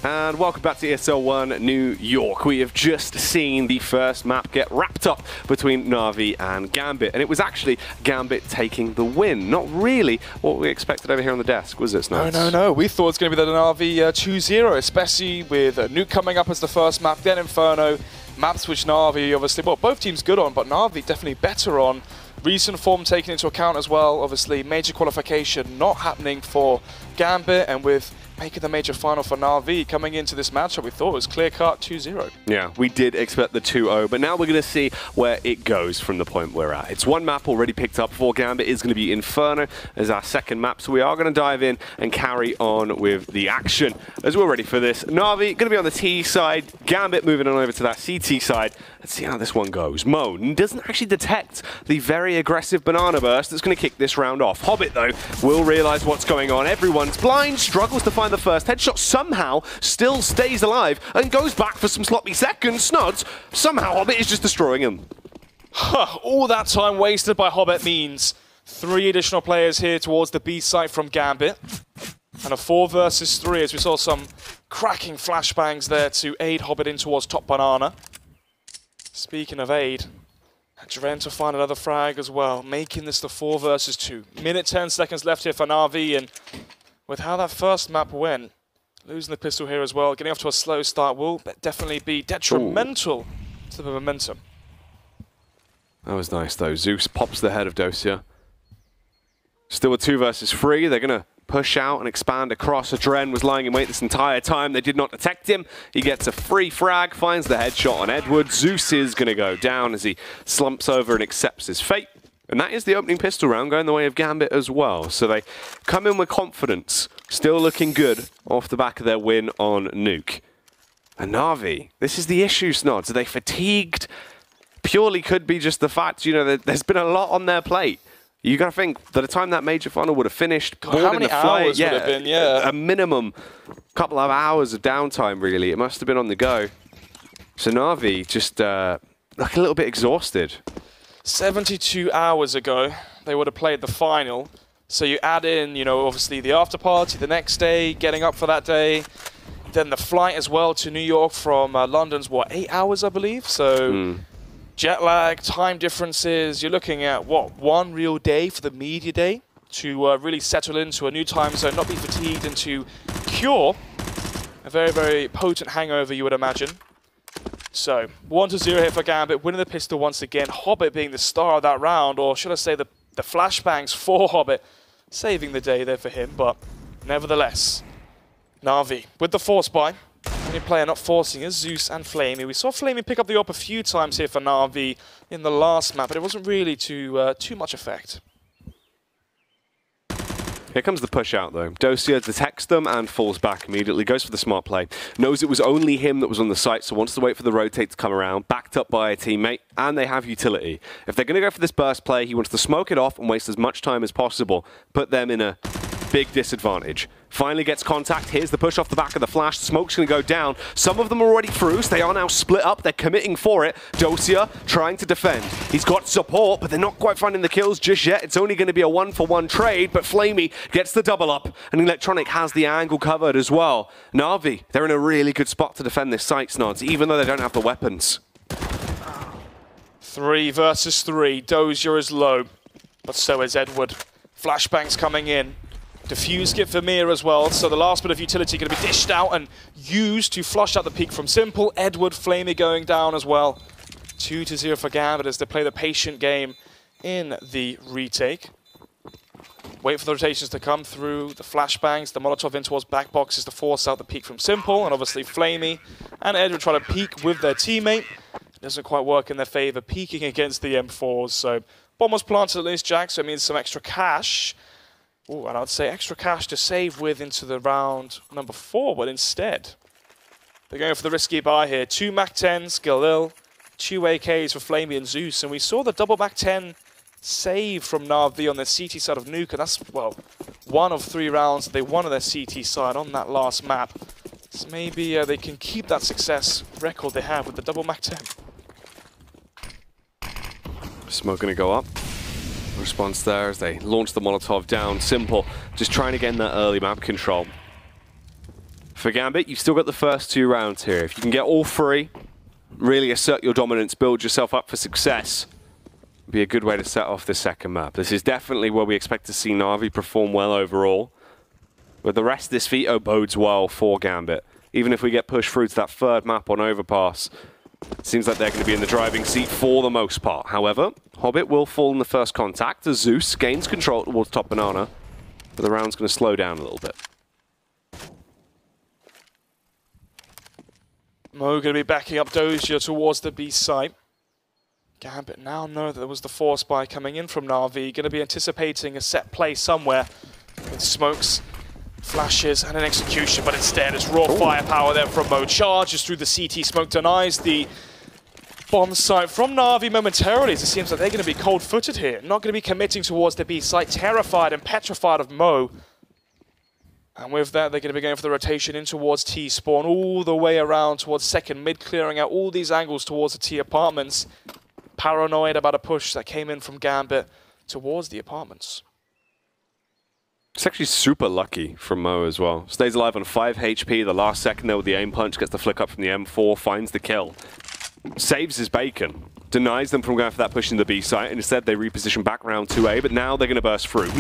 And welcome back to ESL One New York. We have just seen the first map get wrapped up between Na'Vi and Gambit. And it was actually Gambit taking the win. Not really what we expected over here on the desk, was it, Snuts? No. We thought it was going to be the Na'Vi 2-0, especially with Nuke coming up as the first map, then Inferno. Maps which Na'Vi obviously, well, both teams good on, but Na'Vi definitely better on. Recent form taken into account as well. Obviously, major qualification not happening for Gambit, and with making the major final for Na'Vi coming into this matchup, we thought it was clear-cut 2-0. Yeah, we did expect the 2-0, but now we're going to see where it goes from the point we're at. It's one map already picked up for Gambit. Is going to be Inferno as our second map, so we are going to dive in and carry on with the action as we're ready for this. Na'Vi going to be on the T side, Gambit moving on over to that CT side. Let's see how this one goes. Mo doesn't actually detect the very aggressive banana burst that's going to kick this round off. Hobbit, though, will realize what's going on. Everyone's blind, struggles to find the first headshot, somehow still stays alive and goes back for some sloppy seconds. Snods, somehow Hobbit is just destroying him. All that time wasted by Hobbit means 3 additional players here towards the B site from Gambit. And a 4 versus 3 as we saw some cracking flashbangs there to aid Hobbit in towards top banana. Speaking of aid, Dren to find another frag as well, making this the 4 versus 2. Minute 10 seconds left here for Na'Vi, and with how that first map went, losing the pistol here as well, getting off to a slow start will definitely be detrimental to the momentum. That was nice though. Zeus pops the head of Dosia. Still a 2 versus 3. They're going to push out and expand across. Dren was lying in wait this entire time. They did not detect him. He gets a free frag, finds the headshot on Edward. Zeus is going to go down as he slumps over and accepts his fate. And that is the opening pistol round going the way of Gambit as well. So they come in with confidence, still looking good off the back of their win on Nuke. And Na'Vi, this is the issue, Snods. Are they fatigued? Purely could be just the fact, you know, there's been a lot on their plate. You got to think, by the time that major final would have finished, how many hours would have been? Yeah, a minimum couple of hours of downtime, really. It must have been on the go. So Na'Vi just like a little bit exhausted. 72 hours ago, they would have played the final. So you add in, you know, obviously the after party the next day, getting up for that day, then the flight as well to New York from London's, what, 8 hours, I believe? So jet lag, time differences, you're looking at, what, 1 real day for the media day to really settle into a new time zone, not be fatigued, and to cure a very, very potent hangover, you would imagine. So, 1-0 here for Gambit, winning the pistol once again. Hobbit being the star of that round, or should I say the flashbangs for Hobbit, saving the day there for him, but nevertheless, Na'Vi with the force buy. Only player not forcing is Zeus and Flamey. We saw Flamey pick up the op a few times here for Na'Vi in the last map, but it wasn't really too much effect. Here comes the push out though. Dosia detects them and falls back immediately, goes for the smart play. Knows it was only him that was on the site, so wants to wait for the rotate to come around, backed up by a teammate, and they have utility. If they're going to go for this burst play, he wants to smoke it off and waste as much time as possible, put them in a big disadvantage. Finally gets contact. Here's the push off the back of the flash. Smoke's going to go down. Some of them are already through, so they are now split up. They're committing for it. Dosia trying to defend. He's got support, but they're not quite finding the kills just yet. It's only going to be a 1-for-1 trade, but Flamey gets the double up, and Electronic has the angle covered as well. Na'Vi, they're in a really good spot to defend this site, Snods, even though they don't have the weapons. 3 versus 3. Dosia is low, but so is Edward. Flashbangs coming in. Diffuse get Vermeer as well, so the last bit of utility going to be dished out and used to flush out the peak from Simple. Edward, Flamey going down as well. 2-0 for Gambit as they play the patient game in the retake. Wait for the rotations to come through, the flashbangs, the Molotov in towards back boxes to force out the peak from Simple, and obviously Flamey and Edward try to peek with their teammate. It doesn't quite work in their favor, peeking against the M4s, so bomb was planted at least, Jack, so it means some extra cash. Ooh, and I'd say extra cash to save with into the round number 4, but instead, they're going for the risky buy here. 2 MAC-10s, Galil, 2 AKs for Flamey and Zeus, and we saw the double MAC-10 save from Na'Vi on their CT side of Nuke, and that's, well, 1 of 3 rounds that they won on their CT side on that last map. So maybe they can keep that success record they have with the double MAC-10. Smoke going to go up. Response there as they launch the Molotov down. Simple, just trying to get in that early map control. For Gambit, you've still got the first 2 rounds here. If you can get all 3, really assert your dominance, build yourself up for success, it'd be a good way to set off the second map. This is definitely where we expect to see Na'Vi perform well overall. But the rest of this veto bodes well for Gambit. Even if we get pushed through to that 3rd map on Overpass, it seems like they're going to be in the driving seat for the most part. However, Hobbit will fall in the first contact as Zeus gains control towards top banana. But the round's going to slow down a little bit. Mo going to be backing up Dozier towards the B site. Gambit now know that there was the force buy coming in from Na'Vi. Going to be anticipating a set play somewhere with smokes, flashes, and an execution. But instead, it's raw firepower there from Mo. Charges through the CT smoke, denies the bomb site from Na'Vi momentarily. As it seems like they're going to be cold-footed here. Not going to be committing towards the B site. Terrified and petrified of Mo. And with that, they're going to be going for the rotation in towards T spawn, all the way around towards second mid, clearing out all these angles towards the T apartments. Paranoid about a push that came in from Gambit towards the apartments. It's actually super lucky from Mo as well. Stays alive on 5 HP. The last second there with the aim punch, gets the flick up from the M4, finds the kill. Saves his bacon. Denies them from going for that push in the B site, and instead they reposition back round 2A, but now they're going to burst through.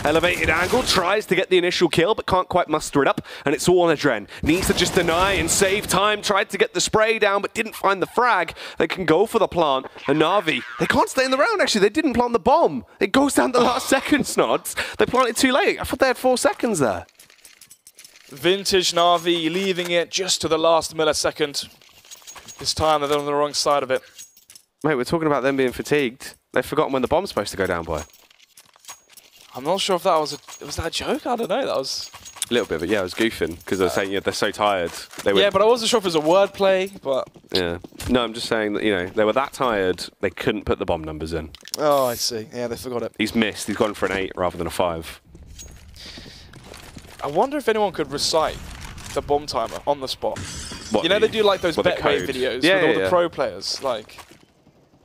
Elevated angle, tries to get the initial kill, but can't quite muster it up, and it's all on Adren. Needs to just deny and save time, tried to get the spray down, but didn't find the frag. They can go for the plant, and Na'Vi, they can't stay in the round, actually. They didn't plant the bomb. It goes down the last second, Snods. They planted too late. I thought they had 4 seconds there. Vintage Na'Vi leaving it just to the last millisecond. This time they're on the wrong side of it. Mate, we're talking about them being fatigued. They've forgotten when the bomb's supposed to go down, boy. I'm not sure if that was that a joke? I don't know. That was a little bit, but yeah, I was goofing because I was saying, yeah, they're so tired. Yeah, but I wasn't sure if it was a wordplay, but... Yeah. No, I'm just saying that, you know, they were that tired, they couldn't put the bomb numbers in. Oh, I see. Yeah, they forgot it. He's missed. He's gone for an 8 rather than a 5. I wonder if anyone could recite the bomb timer on the spot. What, you know, they do like those Betway videos with all the pro players, like...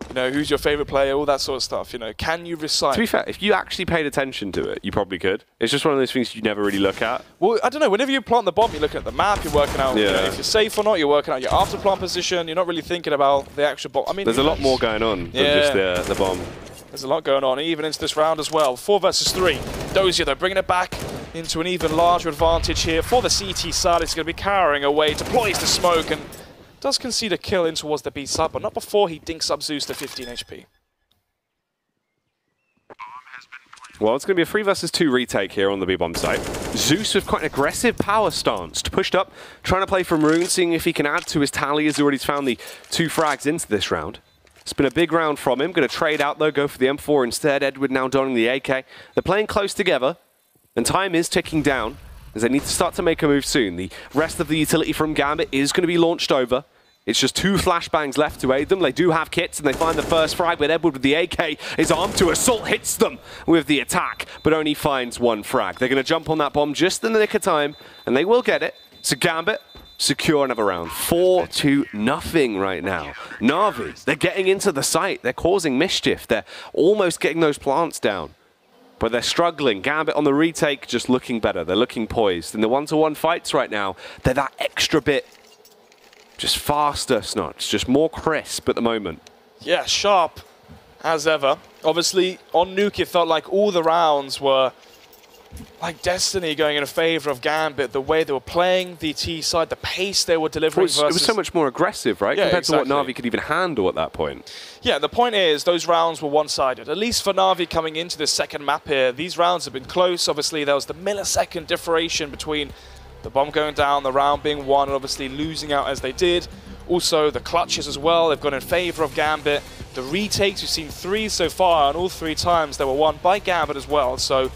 You know, who's your favorite player, all that sort of stuff, you know. Can you recite? To be fair, if you actually paid attention to it, you probably could. It's just one of those things you never really look at. Well, I don't know. Whenever you plant the bomb, you're looking at the map, you're working out you know, if you're safe or not, you're working out your after plant position, you're not really thinking about the actual bomb. I mean, there's a lot more going on than just the bomb. There's a lot going on, even into this round as well. 4 versus 3. Dozier, though, bringing it back into an even larger advantage here for the CT side. It's going to be carrying away, deploys the smoke, and does concede a kill in towards the B side, but not before he dinks up Zeus to 15 HP. Well, it's going to be a 3 versus 2 retake here on the B-bomb site. Zeus with quite an aggressive power stance. Pushed up, trying to play from Rune, seeing if he can add to his tally as he already found the 2 frags into this round. It's been a big round from him. Going to trade out, though, go for the M4 instead. Edward now donning the AK. They're playing close together, and time is ticking down as they need to start to make a move soon. The rest of the utility from Gambit is going to be launched over. It's just 2 flashbangs left to aid them. They do have kits, and they find the first frag, but Edward with the AK is armed to assault, hits them with the attack, but only finds 1 frag. They're going to jump on that bomb just in the nick of time, and they will get it. So Gambit secure another round. 4-0 right now. Na'Vi, they're getting into the site. They're causing mischief. They're almost getting those plants down. But they're struggling. Gambit on the retake just looking better. They're looking poised. In the 1-to-1 fights right now, they're that extra bit just faster, Snots, just more crisp at the moment. Yeah, sharp as ever. Obviously, on Nuke, it felt like all the rounds were like destiny going in favor of Gambit. The way they were playing the T side, the pace they were delivering versus... It was so much more aggressive, right? Yeah, compared to what Na'Vi could even handle at that point. Yeah, the point is, those rounds were one-sided. At least for Na'Vi coming into this second map here, these rounds have been close. Obviously, there was the millisecond differentiation between the bomb going down, the round being won, and obviously losing out as they did. Also, the clutches as well, they've gone in favor of Gambit. The retakes, we've seen 3 so far, and all 3 times they were won by Gambit as well. So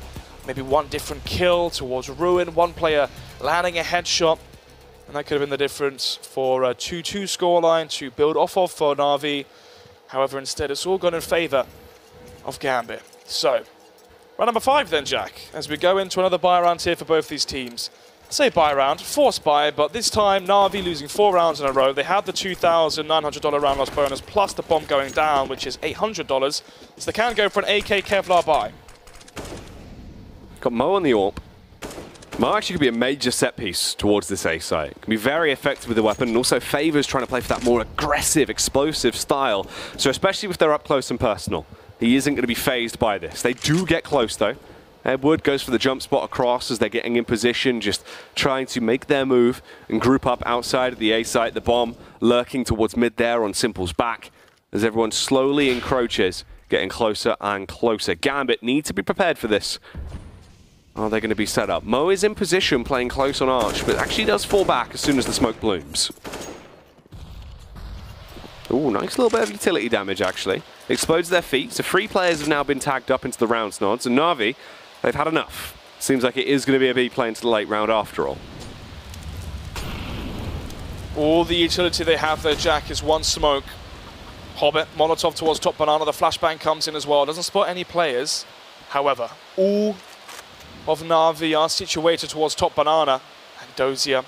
maybe 1 different kill towards Ruin, 1 player landing a headshot, and that could have been the difference for a 2-2 scoreline to build off of for Na'Vi. However, instead, it's all gone in favor of Gambit. So, round number 5 then, Jack, as we go into another buy round here for both these teams. Say buy round, forced buy, but this time Na'Vi losing 4 rounds in a row. They had the $2,900 round loss bonus plus the bomb going down, which is $800. So they can go for an AK Kevlar buy. Got Mo on the AWP. Mo actually could be a major set piece towards this A site. Can be very effective with the weapon, and also favors trying to play for that more aggressive, explosive style. So especially if they're up close and personal, he isn't going to be phased by this. They do get close though. Edward goes for the jump spot across as they're getting in position, just trying to make their move and group up outside of the A site. The bomb lurking towards mid there on Simple's back as everyone slowly encroaches, getting closer and closer. Gambit need to be prepared for this. Are they going to be set up? Mo is in position playing close on Arch, but actually does fall back as soon as the smoke blooms. Ooh, nice little bit of utility damage actually. Explodes their feet, so 3 players have now been tagged up into the round nods, and Na'Vi, they've had enough. Seems like it is going to be a B play into the late round after all. All the utility they have there, Jack, is one smoke. Hobbit, Molotov towards top banana, the flashbang comes in as well. Doesn't spot any players. However, all of Na'Vi are situated towards top banana. And Dozier,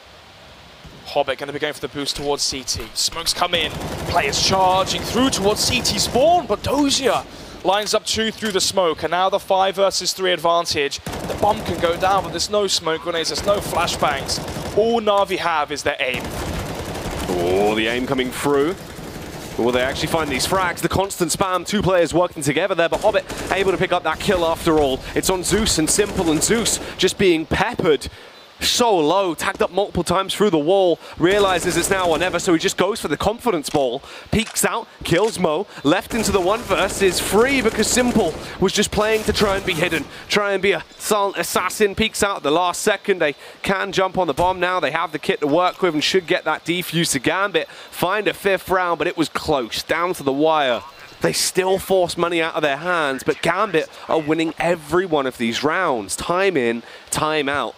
Hobbit going to be going for the boost towards CT. Smokes come in, players charging through towards CT spawn, but Dozier lines up 2 through the smoke, and now the 5 versus 3 advantage. The bomb can go down, but there's no smoke grenades, there's no flashbangs. All Na'Vi have is their aim. Oh, the aim coming through. Will they actually find these frags? The constant spam, 2 players working together there, but Hobbit able to pick up that kill after all. It's on Zeus and Simple, and Zeus just being peppered so low, tagged up multiple times through the wall, realizes it's now or never, so he just goes for the confidence ball, peeks out, kills Mo, left into the 1 versus 3 because Simple was just playing to try and be hidden, try and be a silent assassin, peeks out at the last second. They can jump on the bomb now, they have the kit to work with and should get that defuse to Gambit, find a 5th round, but it was close, down to the wire. They still force money out of their hands, but Gambit are winning every one of these rounds, time in, time out.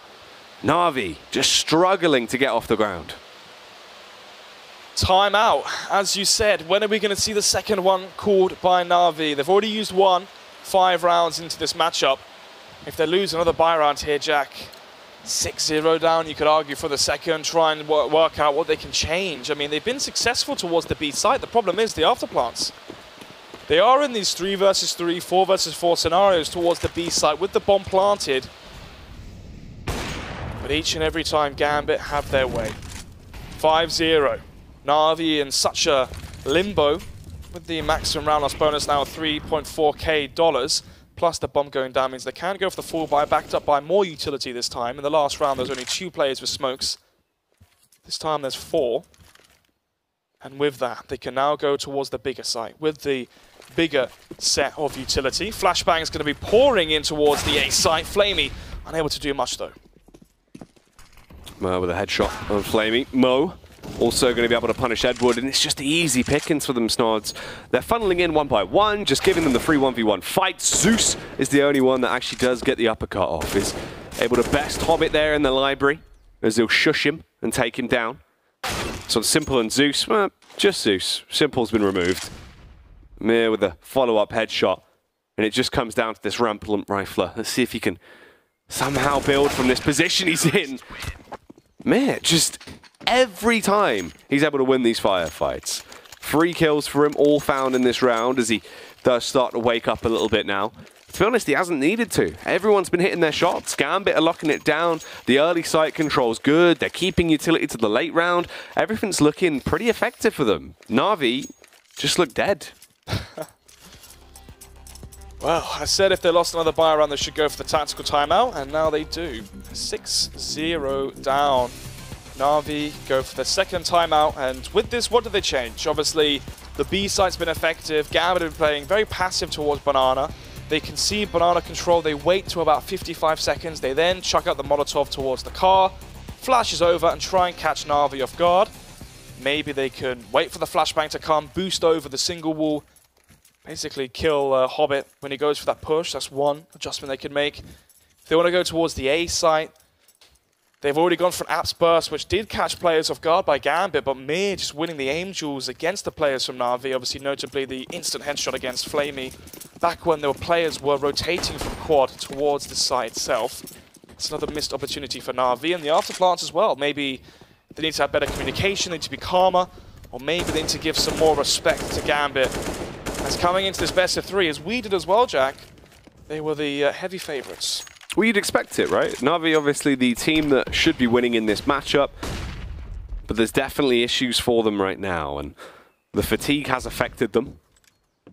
Na'Vi just struggling to get off the ground. Time out. As you said, when are we going to see the second one called by Na'Vi? They've already used 1, 5 rounds into this matchup. If they lose another buy round here, Jack, 6-0 down, you could argue for the second, try and work out what they can change. I mean, they've been successful towards the B site. The problem is the afterplants. They are in these 3 versus 3, 4 versus 4 scenarios towards the B site with the bomb planted. But each and every time Gambit have their way. 5-0. Na'Vi in such a limbo with the maximum round loss bonus now $3.4K, plus the bomb going down means they can go for the full buy, backed up by more utility this time. In the last round there's only 2 players with smokes. This time there's 4. And with that they can now go towards the bigger site with the bigger set of utility. Flashbang is going to be pouring in towards the A site. Flamey unable to do much though. With a headshot on Flamey. Mo also going to be able to punish Edward, and it's just easy pickings for them, Snods. They're funneling in 1 by 1, just giving them the free 1v1 fight. Zeus is the only one that actually does get the uppercut off. Is able to best Hobbit there in the library, as they'll shush him and take him down. So Simple and Zeus, well, just Zeus. Simple's been removed. Mir with the follow-up headshot, and it just comes down to this rampant rifler. Let's see if he can somehow build from this position he's in. Man, just every time he's able to win these firefights. 3 kills for him, all found in this round, as he does start to wake up a little bit now. To be honest, he hasn't needed to. Everyone's been hitting their shots. Gambit are locking it down. The early site control's good. They're keeping utility to the late round. Everything's looking pretty effective for them. Na'Vi just look dead. Well, I said if they lost another buy round, they should go for the tactical timeout, and now they do. 6-0 down. Na'Vi go for the second timeout, and with this, what do they change? Obviously, the B site's been effective. Gambit have been playing very passive towards Banana. They concede Banana control. They wait to about 55 seconds. They then chuck out the Molotov towards the car, flashes over, and try and catch Na'Vi off guard. Maybe they can wait for the flashbang to come, boost over the single wall, basically kill Hobbit when he goes for that push. That's one adjustment they can make. If they want to go towards the A site, they've already gone for an Apps Burst, which did catch players off guard by Gambit, but Mir just winning the aim duels against the players from Na'Vi, obviously notably the instant headshot against Flamey, back when the players were rotating from quad towards the site itself. It's another missed opportunity for Na'Vi, and the afterplants as well. Maybe they need to have better communication, they need to be calmer, or maybe they need to give some more respect to Gambit. As coming into this best of 3, as we did as well, Jack, they were the heavy favourites. Well, you'd expect it, right? Na'Vi, obviously, the team that should be winning in this matchup, but there's definitely issues for them right now, and the fatigue has affected them.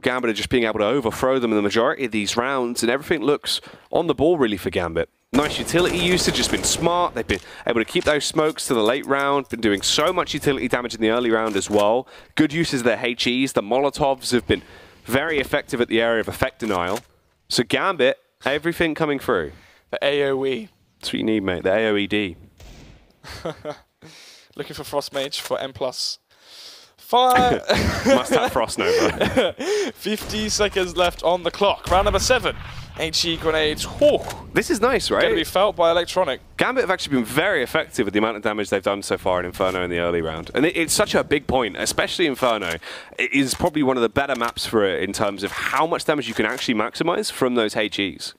Gambit are just being able to overthrow them in the majority of these rounds, and everything looks on the ball, really, for Gambit. Nice utility usage, just been smart. They've been able to keep those smokes to the late round, been doing so much utility damage in the early round as well. Good uses of their HEs. The Molotovs have been very effective at the area of effect denial. So Gambit, everything coming through. The AoE. That's what you need, mate. The AoED. Looking for Frost Mage for M+. 5. Must have Frost Nova. 50 seconds left on the clock. Round number 7. HE grenades. Whew. This is nice, right? Going to be felt by Electronic. Gambit have actually been very effective with the amount of damage they've done so far in Inferno in the early round. And it's such a big point, especially Inferno. It is probably one of the better maps for it in terms of how much damage you can actually maximize from those HEs.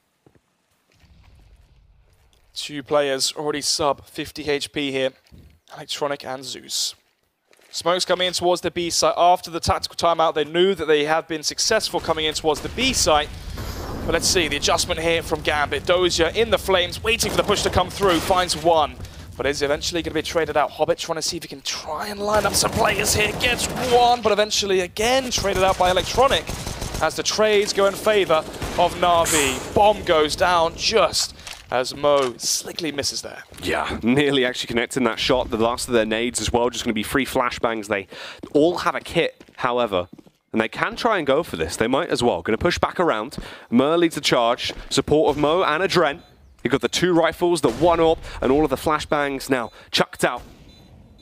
2 players already sub 50 HP here. Electronic and Zeus. Smoke's coming in towards the B site. After the tactical timeout, they knew that they have been successful coming in towards the B site. But let's see, the adjustment here from Gambit. Dozier in the flames, waiting for the push to come through, finds one. But is eventually going to be traded out. Hobbit trying to see if he can try and line up some players here. Gets one, but eventually again traded out by Electronic as the trades go in favor of Na'Vi. Bomb goes down just as Mo slickly misses there. Yeah, nearly actually connecting that shot. The last of their nades as well, just going to be 3 flashbangs. They all have a kit, however, and they can try and go for this. They might as well. Going to push back around. Mer leads the charge. Support of Mo and Adren. You've got the 2 rifles, the 1 AWP, and all of the flashbangs now chucked out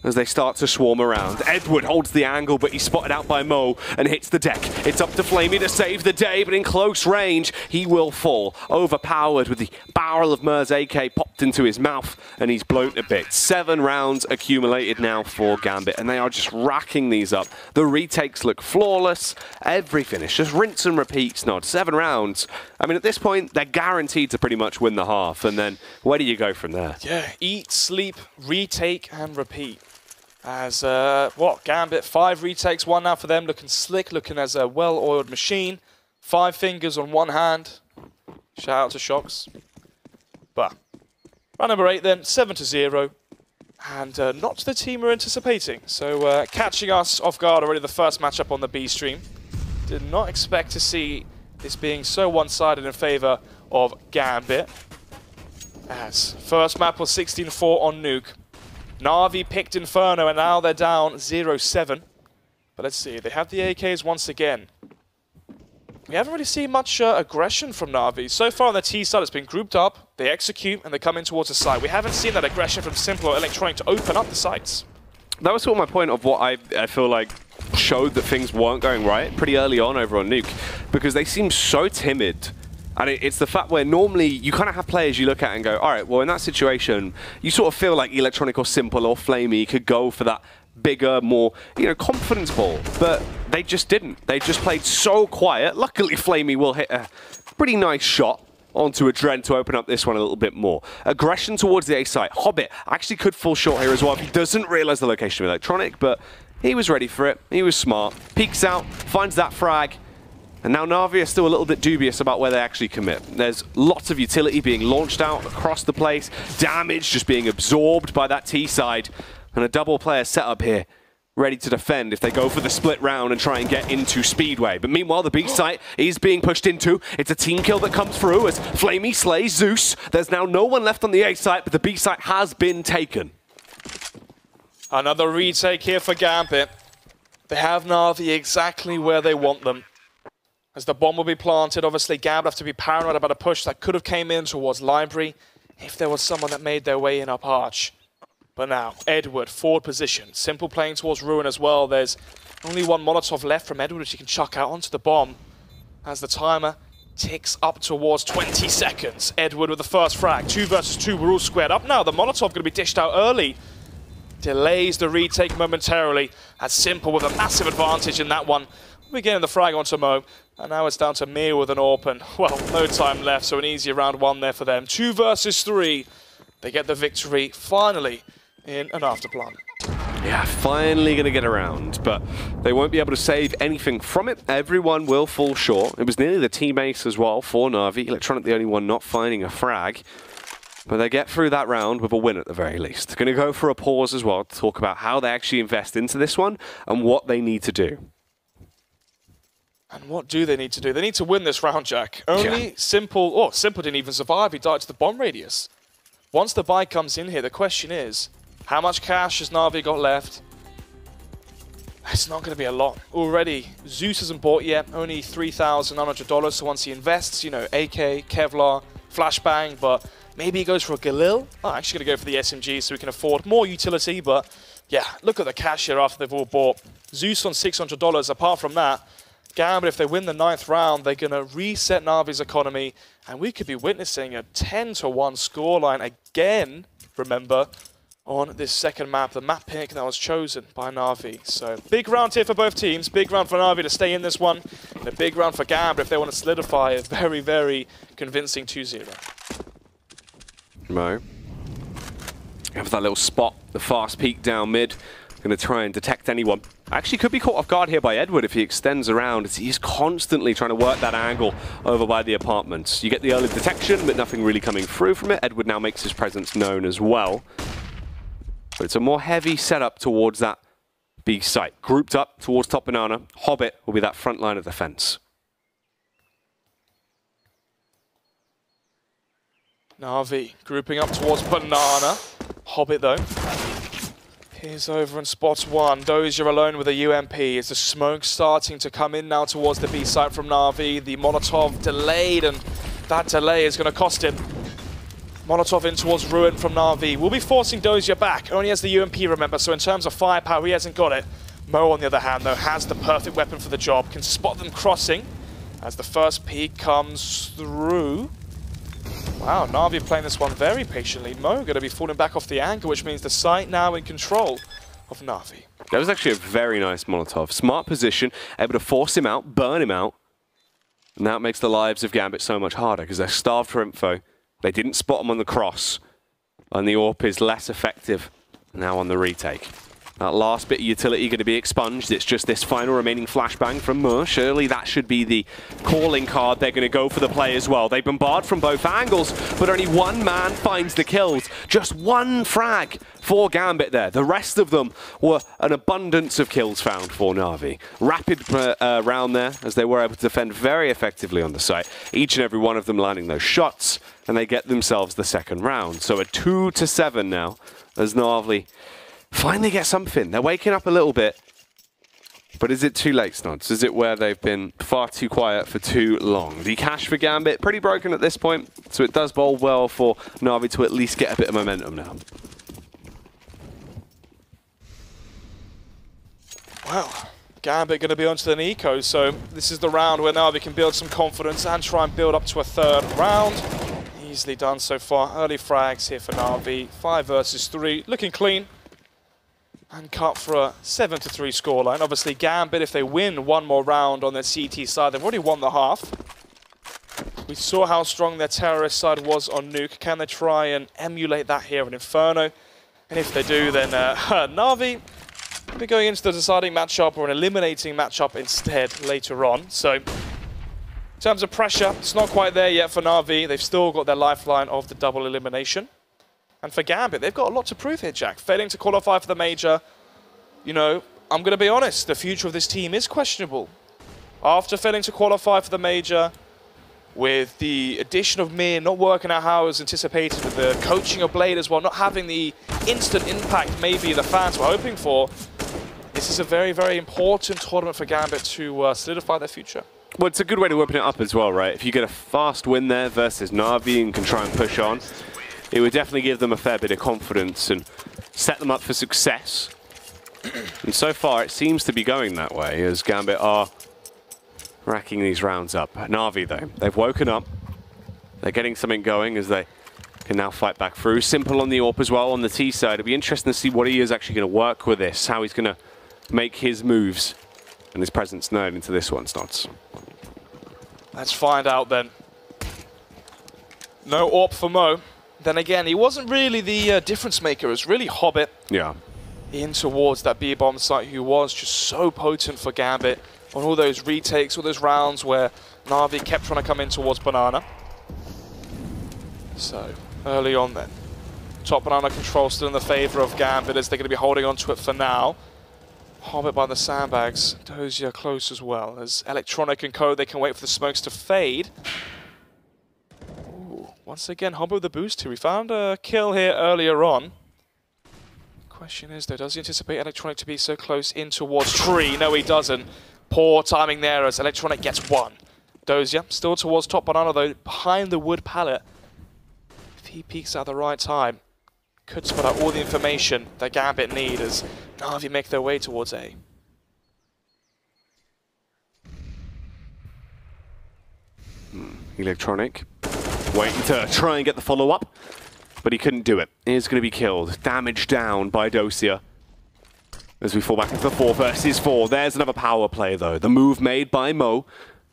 as they start to swarm around. Edward holds the angle, but he's spotted out by Mo and hits the deck. It's up to Flamey to save the day, but in close range, he will fall. Overpowered with the barrel of Mer's AK popped into his mouth, and he's blown to bits. 7 rounds accumulated now for Gambit, and they are just racking these up. The retakes look flawless. Every finish, just rinse and repeat, Snod. 7 rounds. I mean, at this point, they're guaranteed to pretty much win the half, and then where do you go from there? Yeah, eat, sleep, retake, and repeat. As, Gambit, 5 retakes, 1 now for them, looking slick, looking as a well-oiled machine. 5 fingers on 1 hand. Shout out to Shocks. But, round number 8 then, 7-0. And not the team we're anticipating. So, catching us off guard already the first matchup on the B stream. Did not expect to see this being so one-sided in favor of Gambit. As first map was 16-4 on Nuke. Na'Vi picked Inferno, and now they're down 0-7. But let's see, they have the AKs once again. We haven't really seen much aggression from Na'Vi. So far on the T side, it's been grouped up, they execute, and they come in towards the side. We haven't seen that aggression from Simple or Electronic to open up the sites. That was sort of my point of what I feel like showed that things weren't going right pretty early on over on Nuke, because they seem so timid. And it's the fact where normally you kind of have players you look at and go, all right, well, in that situation, you sort of feel like Electronic or Simple or Flamey could go for that bigger, more, confidence ball. But they just didn't. They just played so quiet. Luckily, Flamey will hit a pretty nice shot onto Adren to open up this one a little bit more. Aggression towards the A site. Hobbit actually could fall short here as well if he doesn't realize the location of Electronic, but he was ready for it. He was smart. Peeks out, finds that frag. And now Na'Vi are still a little bit dubious about where they actually commit. There's lots of utility being launched out across the place, damage just being absorbed by that T side, and a double player setup here, ready to defend if they go for the split round and try and get into Speedway. But meanwhile, the B site is being pushed into. It's a team kill that comes through as Flamey slays Zeus. There's now no one left on the A site, but the B site has been taken. Another retake here for Gambit. They have Na'Vi exactly where they want them. As the bomb will be planted, obviously Gambit have to be paranoid about a push that could have came in towards Library if there was someone that made their way in up Arch. But now, Edward, forward position. Simple playing towards Ruin as well. There's only 1 Molotov left from Edward which he can chuck out onto the bomb. As the timer ticks up towards 20 seconds. Edward with the first frag. 2 versus 2, we're all squared up now. The Molotov going to be dished out early. Delays the retake momentarily. As Simple with a massive advantage in that one. We're getting the frag onto Mo. And now it's down to Mir with an open. Well, no time left, so an easy round 1 there for them. 2 versus 3. They get the victory, finally, in an afterplan. Yeah, finally going to get around, but they won't be able to save anything from it. Everyone will fall short. It was nearly the team ace as well for Na'Vi. Electronic the only one not finding a frag. But they get through that round with a win at the very least. Going to go for a pause as well to talk about how they actually invest into this one and what they need to do. And what do they need to do? They need to win this round, Jack. Only Simple, oh, Simple didn't even survive. He died to the bomb radius. Once the buy comes in here, the question is, how much cash has Na'Vi got left? It's not going to be a lot. Already, Zeus hasn't bought yet, only $3,900. So once he invests, you know, AK, Kevlar, Flashbang, but maybe he goes for a Galil. Oh, I'm actually going to go for the SMG so we can afford more utility. But yeah, look at the cash here after they've all bought. Zeus on $600. Apart from that, Gambit, if they win the 9th round, they're going to reset Na'Vi's economy. And we could be witnessing a 10-1 scoreline again, remember, on this second map, the map pick that was chosen by Na'Vi. So big round here for both teams. Big round for Na'Vi to stay in this one. And a big round for Gambit if they want to solidify a very, very convincing 2-0. Mo. Have that little spot, the fast peek down mid. Going to try and detect anyone. Actually could be caught off guard here by Edward if he extends around. He's constantly trying to work that angle over by the apartments. You get the early detection, but nothing really coming through from it. Edward now makes his presence known as well. But it's a more heavy setup towards that B site. Grouped up towards top banana. Hobbit will be that front line of defense. Na'Vi grouping up towards banana. Hobbit though. He's over in spot 1. Dozier alone with a UMP. Is the smoke starting to come in now towards the B site from Na'Vi? The Molotov delayed, and that delay is going to cost him. Molotov in towards Ruin from Na'Vi. We'll be forcing Dozier back. Only has the UMP, remember, so in terms of firepower, he hasn't got it. Mo, on the other hand, though, has the perfect weapon for the job. Can spot them crossing as the first peek comes through. Wow, Na'Vi playing this one very patiently. Mo going to be falling back off the angle, which means the site now in control of Na'Vi. That was actually a very nice Molotov. Smart position, able to force him out, burn him out. And that makes the lives of Gambit so much harder because they're starved for info. They didn't spot him on the cross. And the AWP is less effective now on the retake. That last bit of utility going to be expunged. It's just this final remaining flashbang from Moore. Surely that should be the calling card. They're going to go for the play as well. They bombard from both angles, but only one man finds the kills. Just one frag for Gambit there. The rest of them were an abundance of kills found for Na'Vi. Rapid round there, as they were able to defend very effectively on the site. Each and every one of them landing those shots, and they get themselves the second round. So a 2-7 now, as Na'Vi finally get something. They're waking up a little bit. But is it too late, Snods? Is it where they've been far too quiet for too long? The cash for Gambit, pretty broken at this point. So it does bode well for Na'Vi to at least get a bit of momentum now. Well, Gambit going to be onto an eco. So this is the round where Na'Vi can build some confidence and try and build up to a third round. Easily done so far. Early frags here for Na'Vi. 5 versus 3. Looking clean. And cut for a 7-3 scoreline. Obviously, Gambit, if they win one more round on their CT side, they've already won the half. We saw how strong their terrorist side was on Nuke. Can they try and emulate that here in Inferno? And if they do, then Na'Vi will be going into the deciding matchup or an eliminating matchup instead later on. So, in terms of pressure, it's not quite there yet for Na'Vi. They've still got their lifeline of the double elimination. And for Gambit, they've got a lot to prove here, Jack. Failing to qualify for the major, you know, I'm going to be honest, the future of this team is questionable. After failing to qualify for the major, with the addition of Mir not working out how it was anticipated, with the coaching of Blade as well, not having the instant impact maybe the fans were hoping for, this is a very, very important tournament for Gambit to solidify their future. Well, it's a good way to open it up as well, right? If you get a fast win there versus Na'Vi and can try and push on, it would definitely give them a fair bit of confidence and set them up for success. And so far, it seems to be going that way as Gambit are racking these rounds up. Na'Vi, though, they've woken up. They're getting something going as they can now fight back through. Simple on the AWP as well on the T side. It'll be interesting to see what he is actually going to work with this, how he's going to make his moves and his presence known into this one, Snods. Let's find out then. No AWP for Mo. Then again, he wasn't really the difference maker. It was really Hobbit. Yeah. in towards that B-bomb site, who was just so potent for Gambit on all those retakes, all those rounds where Na'Vi kept trying to come in towards Banana. So, early on then. Top Banana control still in the favor of Gambit as they're going to be holding on to it for now. Hobbit by the sandbags. Dozier close as well. As Electronic and Co, they can wait for the smokes to fade. Ooh, once again, Hobbit with the boost here. We found a kill here earlier on. Question is though, does he anticipate Electronic to be so close in towards Tree? No, he doesn't. Poor timing there as Electronic gets one. Dozier still towards Top Banana though, behind the wood pallet. If he peeks at the right time, could spot out all the information that Gambit need as Na'Vi make their way towards A. Electronic waiting to try and get the follow-up, but he couldn't do it. He's going to be killed. Damage down by Dozier. As we fall back into the 4 versus 4. There's another power play though. The move made by Mo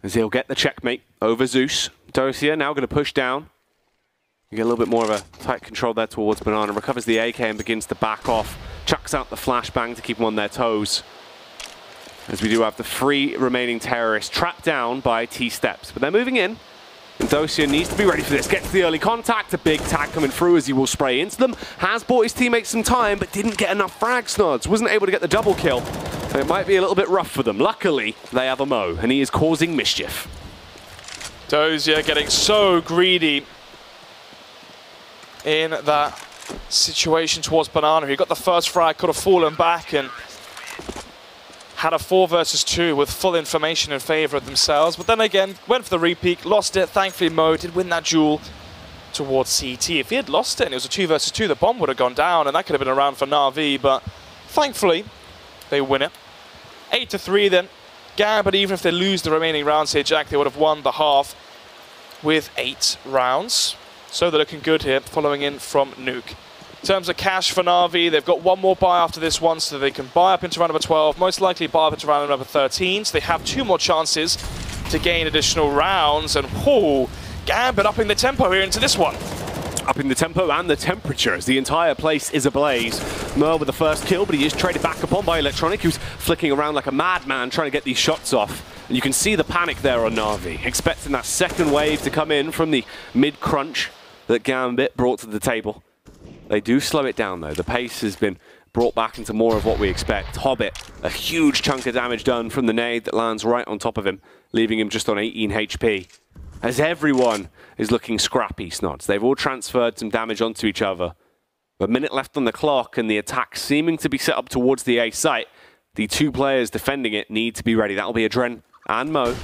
as he'll get the checkmate over Zeus. Dozier now going to push down. You get a little bit more of a tight control there towards Banana. Recovers the AK and begins to back off. Chucks out the flashbang to keep them on their toes. As we do have the 3 remaining terrorists trapped down by T-Steps. But they're moving in. And Dozier needs to be ready for this. Gets the early contact. A big tag coming through as he will spray into them. Has bought his teammates some time, but didn't get enough frag snods. Wasn't able to get the double kill. It might be a little bit rough for them. Luckily, they have a Mo, and he is causing mischief. Dozier getting so greedy in that situation towards Banana. He got the first frag, could have fallen back and had a 4 versus 2 with full information in favor of themselves. But then again, went for the repeat, lost it. Thankfully, Mo did win that duel towards CT. If he had lost it and it was a 2 versus 2, the bomb would have gone down and that could have been a round for Na'Vi. But thankfully, they win it. 8-3 then. Gambit, even if they lose the remaining rounds here, Jack, they would have won the half with 8 rounds. So they're looking good here, following in from Nuke. In terms of cash for Na'Vi, they've got one more buy after this one, so they can buy up into round number 12, most likely buy up into round number 13, so they have 2 more chances to gain additional rounds, and whoo, Gambit upping the tempo here into this one. Upping the tempo and the temperature as the entire place is ablaze. Mer with the first kill, but he is traded back upon by Electronic, who's flicking around like a madman trying to get these shots off. And you can see the panic there on Na'Vi, expecting that second wave to come in from the mid-crunch that Gambit brought to the table. They do slow it down though. The pace has been brought back into more of what we expect. Hobbit, a huge chunk of damage done from the nade that lands right on top of him, leaving him just on 18 HP. As everyone is looking scrappy, Snods. They've all transferred some damage onto each other. A minute left on the clock and the attack seeming to be set up towards the A site. The 2 players defending it need to be ready. That'll be Adren and Mo.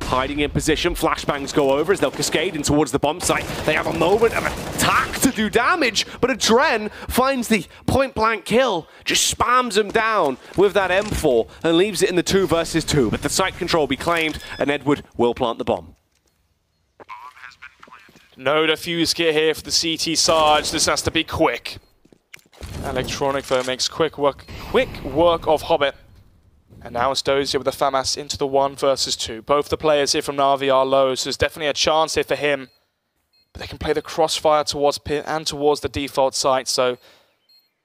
Hiding in position, flashbangs go over as they'll cascade in towards the bomb site. They have a moment of attack to do damage, but Adren finds the point-blank kill, just spams him down with that M4 and leaves it in the 2 versus 2. But the site control will be claimed, and Edward will plant the bomb. No defuse kit here for the CT Sarge. This has to be quick. Electronic though makes quick work of Hobbit. And now it's Dozier with the FAMAS into the 1 versus 2. Both the players here from Na'Vi are low, so there's definitely a chance here for him. But they can play the crossfire towards Pit and towards the default site, so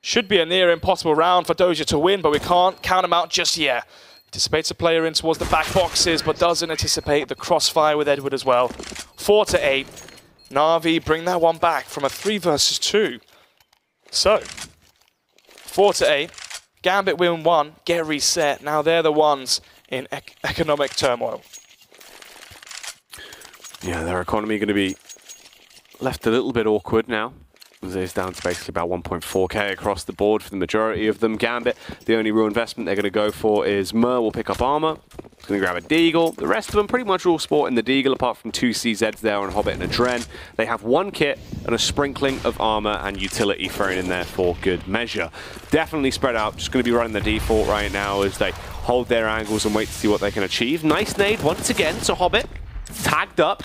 should be a near impossible round for Dozier to win, but we can't count him out just yet. Anticipates a player in towards the back boxes, but doesn't anticipate the crossfire with Edward as well. 4-8. Na'Vi bring that one back from a 3 versus 2. So, 4-8. Gambit win 1, get reset. Now they're the ones in economic turmoil. Yeah, their economy going to be left a little bit awkward now. It's down to basically about 1.4k across the board for the majority of them. Gambit, the only real investment they're going to go for is Mer will pick up armor. He's going to grab a Deagle. The rest of them pretty much all sporting the Deagle apart from 2 CZs there on Hobbit and Adren. They have 1 kit and a sprinkling of armor and utility thrown in there for good measure. Definitely spread out. Just going to be running the default right now as they hold their angles and wait to see what they can achieve. Nice nade once again to Hobbit. Tagged up.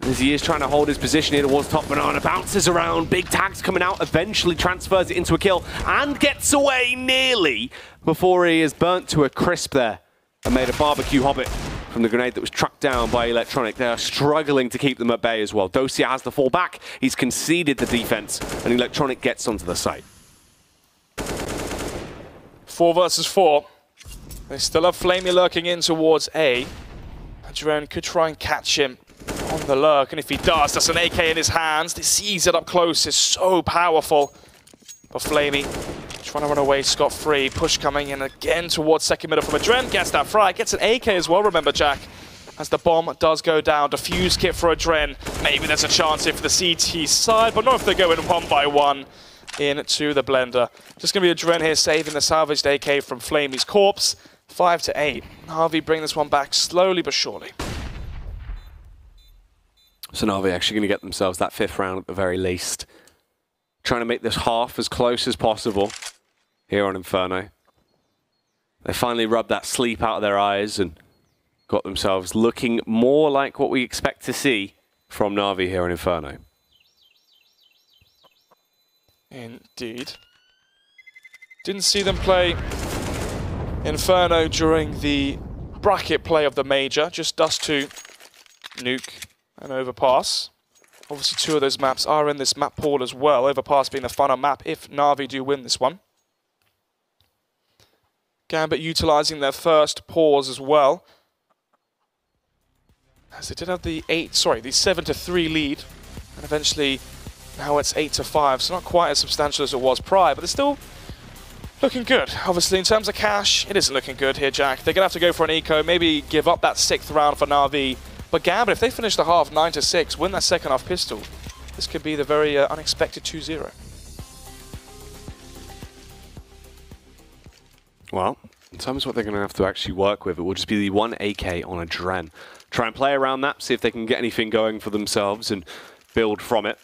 As he is trying to hold his position here towards Top Banana, bounces around, big tags coming out, eventually transfers it into a kill and gets away nearly before he is burnt to a crisp there and made a barbecue Hobbit from the grenade that was trucked down by Electronic. They are struggling to keep them at bay as well. Dozier has the fall back, he's conceded the defense and Electronic gets onto the site. 4 versus 4. They still have Flamey lurking in towards A. Adren could try and catch him on the lurk, and if he does, that's an AK in his hands. He sees it up close, it's so powerful. But Flamey trying to run away scot-free. Push coming in again towards second middle from Adren. Gets that frag, gets an AK as well, remember, Jack. As the bomb does go down, defuse kit for Adren. Maybe there's a chance here for the CT side, but not if they're going 1 by 1 into the blender. Just going to be Adren here saving the salvaged AK from Flamey's corpse. 5 to 8. Na'Vi bring this one back slowly but surely. So Na'Vi actually going to get themselves that 5th round at the very least. Trying to make this half as close as possible here on Inferno. They finally rubbed that sleep out of their eyes and got themselves looking more like what we expect to see from Na'Vi here in Inferno. Indeed. Didn't see them play Inferno during the bracket play of the major. Just Dust 2, Nuke, and Overpass. Obviously 2 of those maps are in this map pool as well. Overpass being the final map if Na'Vi do win this one. Gambit utilising their first pause as well, as they did have the 7 to 3 lead, and eventually now it's 8 to 5, so not quite as substantial as it was prior, but they're still looking good. Obviously, in terms of cash, it isn't looking good here, Jack. They're going to have to go for an eco, maybe give up that 6th round for Na'Vi. But Gambit, if they finish the half 9 to 6, win that second half pistol, this could be the very unexpected 2-0. Well, in terms of what they're going to have to actually work with, it will just be the 1 AK on Adren. Try and play around that, see if they can get anything going for themselves and build from it.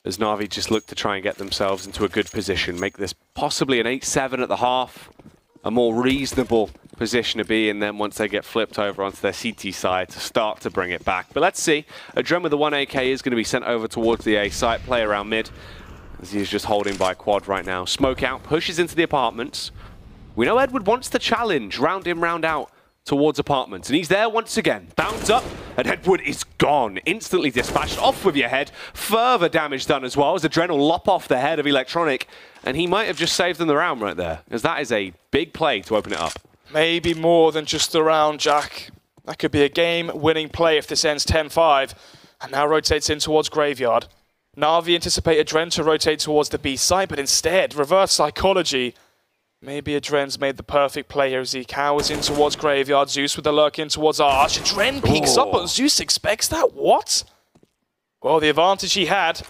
As Na'Vi just look to try and get themselves into a good position, make this possibly an 8-7 at the half, a more reasonable position to be in then once they get flipped over onto their CT side to start to bring it back. But let's see. Adren with the 1 AK is going to be sent over towards the A site, play around mid, as he's just holding by quad right now. Smoke out, pushes into the apartments. We know Edward wants to challenge, round in, round out, towards apartments, and he's there once again. Bounds up, and Edward is gone. Instantly dispatched, off with your head. Further damage done as well, as Adren will lop off the head of Electronic, and he might have just saved them the round right there, as that is a big play to open it up. Maybe more than just the round, Jack. That could be a game-winning play if this ends 10-5, and now rotates in towards Graveyard. Na'Vi anticipate Adren to rotate towards the B site, but instead, reverse psychology. Maybe Adren's made the perfect play here as he cowers in towards Graveyard. Zeus with the lurk in towards Arch. Adren peeks up, but Zeus expects that? What? Well, the advantage he had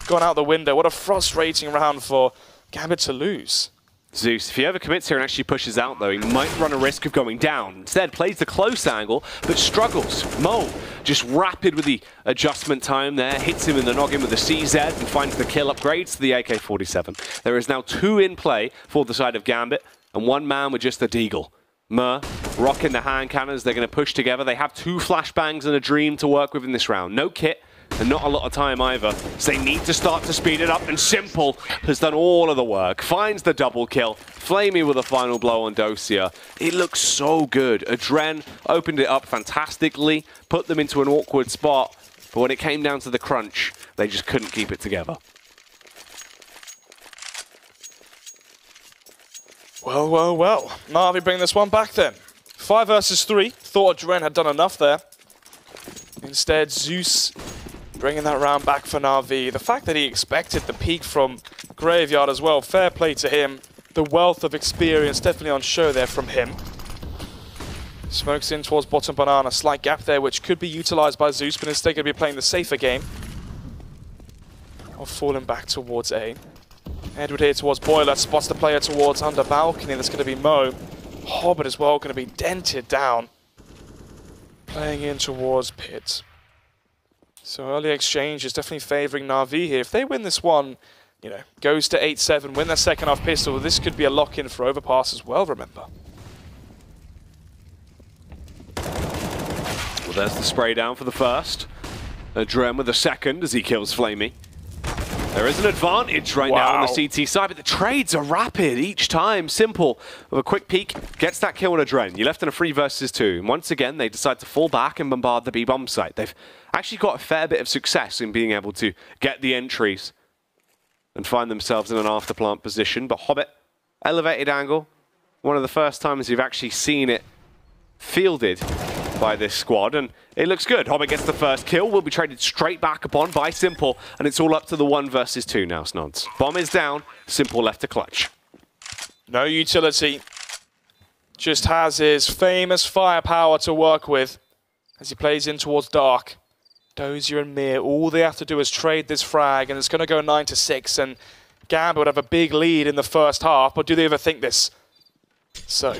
gone out the window. What a frustrating round for Gambit to lose. Zeus, if he ever commits here and actually pushes out, though, he might run a risk of going down. Instead, plays the close angle, but struggles. Mo, just rapid with the adjustment time there, hits him in the noggin with the CZ and finds the kill, upgrades to the AK-47. There is now 2 in play for the side of Gambit, and 1 man with just the deagle. Mur, rocking the hand cannons, they're going to push together. They have 2 flashbangs and a dream to work with in this round. No kit. And not a lot of time either, so they need to start to speed it up, and Simple has done all of the work. Finds the double kill. Flamey with a final blow on Dosia. It looks so good. Adren opened it up fantastically, put them into an awkward spot, but when it came down to the crunch, they just couldn't keep it together. Well, well, well. Na'Vi bring this one back then. 5 versus 3. Thought Adren had done enough there. Instead, Zeus bringing that round back for Na'Vi. The fact that he expected the peak from Graveyard as well, fair play to him. The wealth of experience definitely on show there from him. Smokes in towards bottom banana. Slight gap there, which could be utilized by Zeus, but instead going to be playing the safer game of falling back towards A. Edward here towards Boiler, spots the player towards under balcony. That's going to be Mo. Hobbit as well, going to be dented down. Playing in towards Pit. So early exchange is definitely favouring Na'Vi here. If they win this one, you know, goes to 8-7, win their second half pistol, this could be a lock-in for Overpass as well, remember. Well, there's the spray down for the first. Adren with the second as he kills Flamey. There is an advantage right now on the CT side, but the trades are rapid each time. Simple, with a quick peek, gets that kill on Adren. You're left in a 3 versus 2. And once again, they decide to fall back and bombard the B-bomb site. They've actually got a fair bit of success in being able to get the entries and find themselves in an afterplant position. But Hobbit, elevated angle, One of the first times you've actually seen it fielded by this squad, and it looks good. Hobbit gets the first kill, will be traded straight back upon by Simple, and it's all up to the 1 versus 2 now, Snods. Bomb is down, Simple left to clutch. No utility. Just has his famous firepower to work with as he plays in towards Dark. Dozier and Mir, all they have to do is trade this frag, and it's going to go 9-6, and Gambit would have a big lead in the first half, but do they ever think this? So,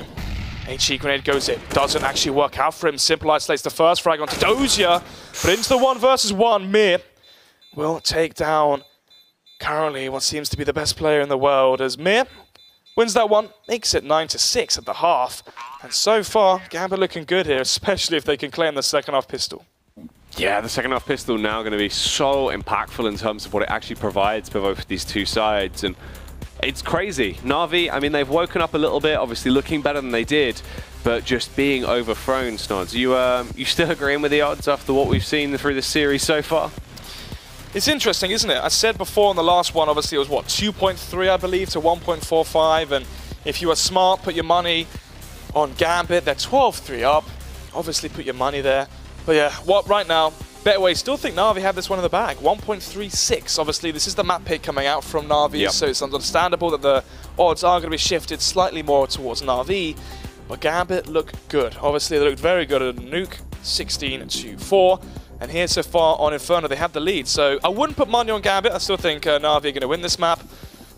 HE grenade goes in. Doesn't actually work out for him. Simple isolates the first frag onto Dozier, but into the 1 versus 1, Mir will take down currently what seems to be the best player in the world, as Mir wins that one, makes it 9-6 at the half. And so far, Gambit looking good here, especially if they can claim the second half pistol. Yeah, the second half pistol now going to be so impactful in terms of what it actually provides for both these two sides. And it's crazy. Na'Vi, I mean, they've woken up a little bit, obviously looking better than they did, but just being overthrown, Snods. You still agreeing with the odds after what we've seen through this series so far? It's interesting, isn't it? I said before in the last one, obviously it was what, 2.3 I believe to 1.45, and if you were smart, put your money on Gambit. They're 12-3 up. Obviously put your money there. But yeah, what right now, Betway still think Na'Vi have this one in the bag. 1.36. Obviously, this is the map pick coming out from Na'Vi, yep. So it's understandable that the odds are going to be shifted slightly more towards Na'Vi. But Gambit look good. Obviously, they looked very good at Nuke, 16-4. And here so far on Inferno, they have the lead. So I wouldn't put money on Gambit. I still think Na'Vi are going to win this map.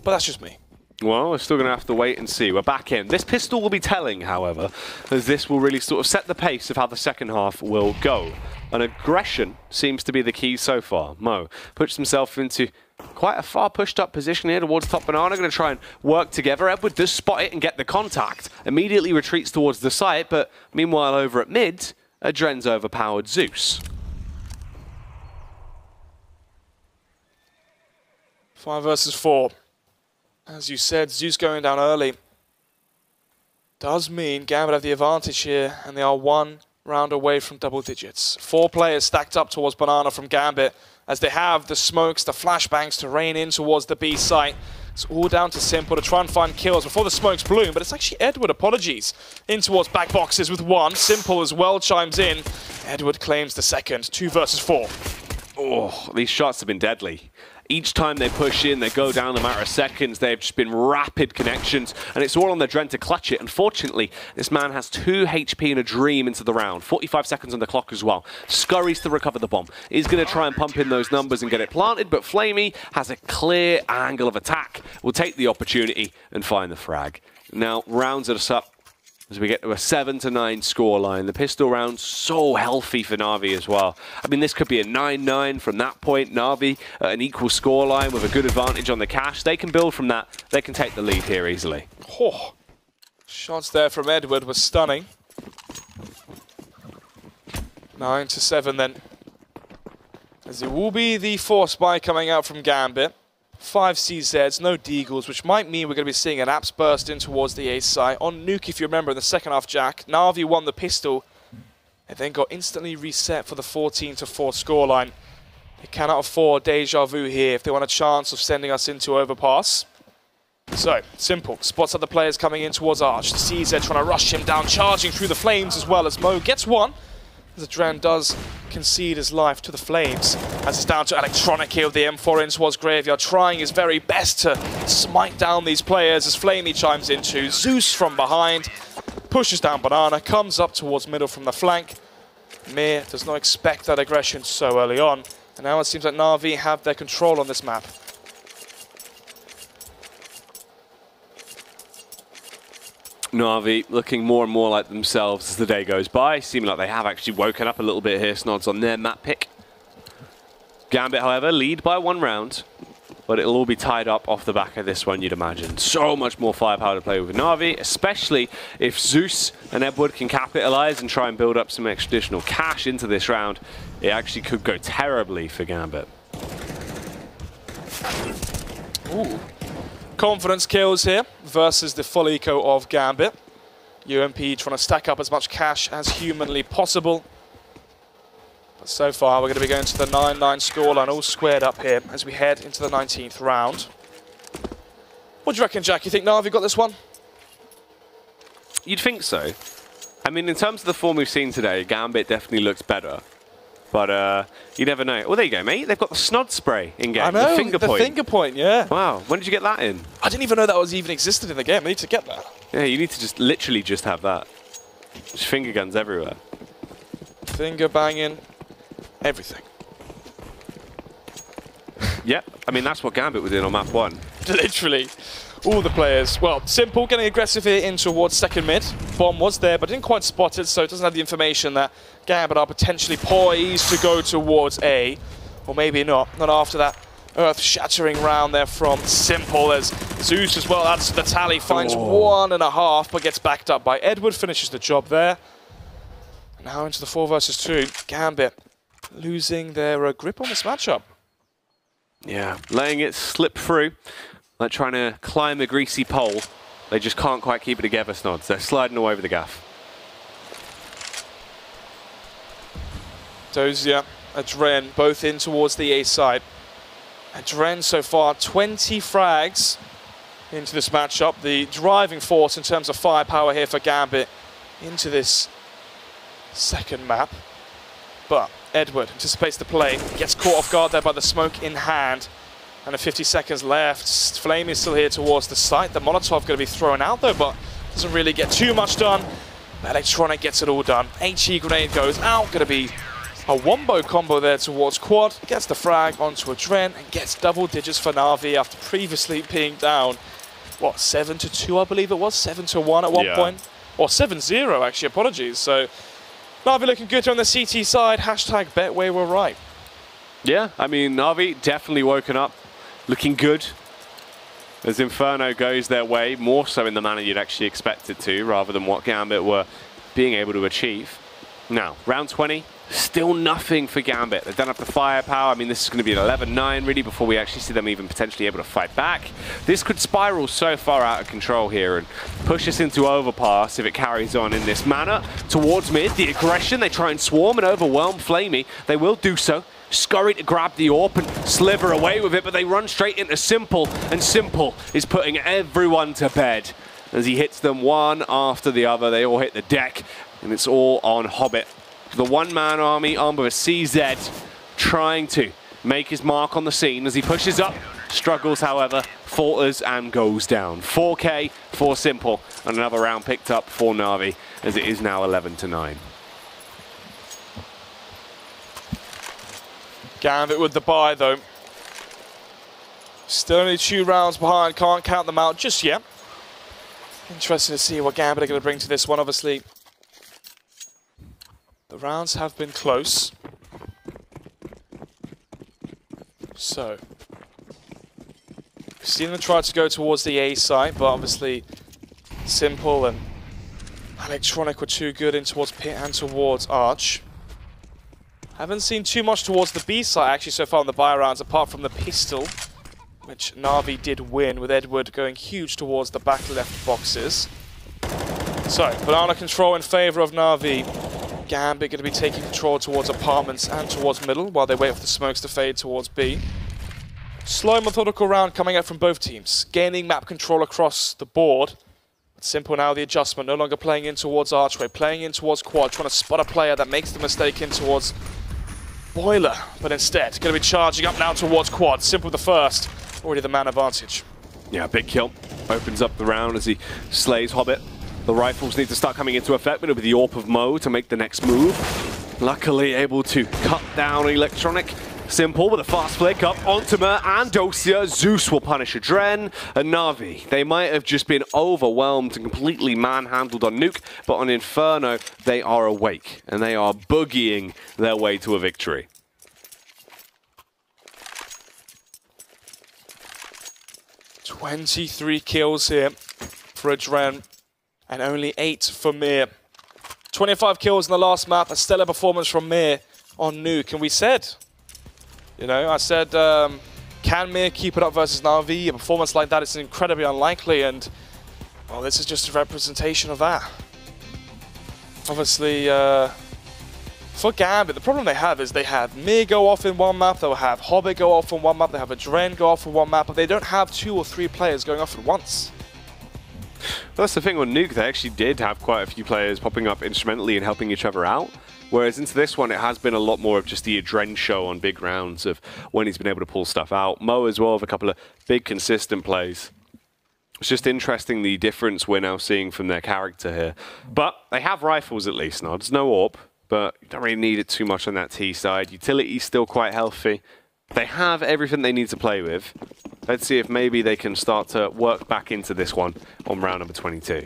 But that's just me. Well, we're still going to have to wait and see. We're back in. This pistol will be telling, however, as this will really sort of set the pace of how the second half will go. And aggression seems to be the key so far. Mo puts himself into quite a far pushed up position here towards top banana. Going to try and work together. Edward does spot it and get the contact. Immediately retreats towards the site, but meanwhile over at mid, Adren's overpowered Zeus. 5 versus 4. As you said, Zeus going down early does mean Gambit have the advantage here, and they are 1 round away from double digits. 4 players stacked up towards Banana from Gambit, as they have the smokes, the flashbangs to rain in towards the B site. It's all down to Simple to try and find kills before the smokes bloom, but it's actually Edward, apologies, in towards back boxes with 1. Simple as well chimes in. Edward claims the second. 2 versus 4. Oh, these shots have been deadly. Each time they push in, they go down in a matter of seconds. They've just been rapid connections, and it's all on the Dren to clutch it. Unfortunately, this man has 2 HP and a dream into the round. 45 seconds on the clock as well. Scurries to recover the bomb. He's going to try and pump in those numbers and get it planted, but Flamey has a clear angle of attack. Will take the opportunity and find the frag. Now, rounds us up as we get to a 7-9 scoreline. The pistol round so healthy for Na'Vi as well. I mean, this could be a 9-9 from that point. Na'Vi at an equal scoreline with a good advantage on the cash. They can build from that. They can take the lead here easily. Oh, shots there from Edward was stunning. 9-7 then. As it will be the 4 spy coming out from Gambit. 5 CZs, no Deagles, which might mean we're going to be seeing an Apps burst in towards the A side. On Nuke, if you remember, in the second half, Jack, Na'Vi won the pistol. It then got instantly reset for the 14-4 scoreline. They cannot afford deja vu here if they want a chance of sending us into overpass. So, Simple spots other players coming in towards Arch. The CZ trying to rush him down, charging through the flames as well as Mo gets 1. As Adren does concede his life to the flames. As it's down to Electronic here with the M4 in towards Graveyard, trying his very best to smite down these players as Flamey chimes into. Zeus from behind, pushes down Banana, comes up towards middle from the flank. Mir does not expect that aggression so early on. And now it seems like Na'Vi have their control on this map. Na'Vi looking more and more like themselves as the day goes by, seeming like they have actually woken up a little bit here, Snods, on their map pick. Gambit, however, lead by 1 round, but it'll all be tied up off the back of this one, you'd imagine. So much more firepower to play with Na'Vi, especially if Zeus and Edward can capitalize and try and build up some additional cash into this round. It actually could go terribly for Gambit. Ooh. Confidence kills here versus the full eco of Gambit. UMP trying to stack up as much cash as humanly possible. But so far we're going to be going to the 9-9 scoreline all squared up here as we head into the 19th round. What do you reckon, Jack? You think Na'Vi got this one? you'd think so. I mean, in terms of the form we've seen today, Gambit definitely looks better. But you never know. Well, there you go, mate. They've got the snod spray in game. I know, the finger point. The finger point, yeah. Wow, when did you get that in? I didn't even know that was even existed in the game. I need to get that. Yeah, you need to just literally just have that. Just finger guns everywhere. Finger banging, everything. Yeah, I mean, that's what Gambit was in on map 1. Literally. All the players. Well, Simple getting aggressive here in towards second mid. Bomb was there, but didn't quite spot it, so it doesn't have the information that Gambit are potentially poised to go towards A. Or maybe not. Not after that earth-shattering round there from Simple. As Zeus as well adds to the tally, finds 1.5, but gets backed up by Edward, finishes the job there. Now into the 4 versus 2. Gambit losing their grip on this matchup. Yeah, letting it slip through. Like trying to climb a greasy pole. They just can't quite keep it together, Snods. They're sliding all over the gaff. Dozier, Adren, both in towards the A side. Adren so far 20 frags into this matchup. The driving force in terms of firepower here for Gambit into this second map. But Edward anticipates the play, gets caught off guard there by the smoke in hand. And 50 seconds left. Flame is still here towards the site. The Molotov going to be thrown out though, but doesn't really get too much done. Electronic gets it all done. HE grenade goes out. Going to be a wombo combo there towards Quad. Gets the frag onto Adren and gets double digits for Na'Vi after previously being down, what, 7-2 I believe it was? 7-1 at one point? Or 7-0 actually, apologies. So Na'Vi looking good on the CT side. Hashtag Betway were right. Yeah, I mean, Na'Vi definitely woken up. Looking good as Inferno goes their way, more so in the manner you'd actually expect it to, rather than what Gambit were being able to achieve. Now, round 20, still nothing for Gambit. They don't have the firepower. I mean, this is going to be an 11-9, really, before we actually see them even potentially able to fight back. This could spiral so far out of control here and push us into overpass if it carries on in this manner. Towards mid, the aggression, they try and swarm and overwhelm Flamey. They will do so. Scurry to grab the AWP and sliver away with it, but they run straight into Simple, and Simple is putting everyone to bed. As he hits them one after the other, they all hit the deck, and it's all on Hobbit. The one-man army armed with a CZ, trying to make his mark on the scene as he pushes up, struggles, however, falters and goes down. 4K for Simple, and another round picked up for Na'Vi, as it is now 11-9. Gambit with the buy though. Still only 2 rounds behind, can't count them out just yet. Interesting to see what Gambit are going to bring to this one, obviously. The rounds have been close. So, we've seen them try to go towards the A side, but obviously Simple and Electronic were too good in towards Pit and towards Arch. Haven't seen too much towards the B side actually so far in the buy rounds, apart from the pistol, which Na'Vi did win, with Edward going huge towards the back left boxes. So, banana control in favour of Na'Vi. Gambit going to be taking control towards apartments and towards middle, while they wait for the smokes to fade towards B. Slow, methodical round coming out from both teams, gaining map control across the board. Simple now the adjustment, no longer playing in towards Archway, playing in towards Quad, trying to spot a player that makes the mistake in towards Boiler, but instead going to be charging up now towards Quad. Simple the first, already the man advantage. Yeah, big kill. Opens up the round as he slays Hobbit. The rifles need to start coming into effect, but it'll be the AWP of Mo to make the next move. Luckily able to cut down Electronic. Simple with a fast flick up onto Mer and Dozier. Zeus will punish Adren and Na'Vi. They might have just been overwhelmed and completely manhandled on Nuke, but on Inferno, they are awake and they are boogieing their way to a victory. "23 kills here for Adren and only 8 for Mir. 25 kills in the last map, a stellar performance from Mir on Nuke, and we said, you know, I said, can Mir keep it up versus Na'Vi? A performance like that is incredibly unlikely, and, well, this is just a representation of that. Obviously, for Gambit, the problem they have is they have Mir go off in one map, they'll have Hobbit go off in one map, they have Adren go off in one map, but they don't have 2 or 3 players going off at once. That's the thing on Nuke, they actually did have quite a few players popping up instrumentally and helping each other out. Whereas into this one, it has been a lot more of just the Adren show on big rounds of when he's been able to pull stuff out. Mo as well with a couple of big consistent plays. It's just interesting the difference we're now seeing from their character here. But they have rifles at least, Nods. No AWP, but you don't really need it too much on that T side. Utility's still quite healthy. They have everything they need to play with. Let's see if maybe they can start to work back into this one on round number 22.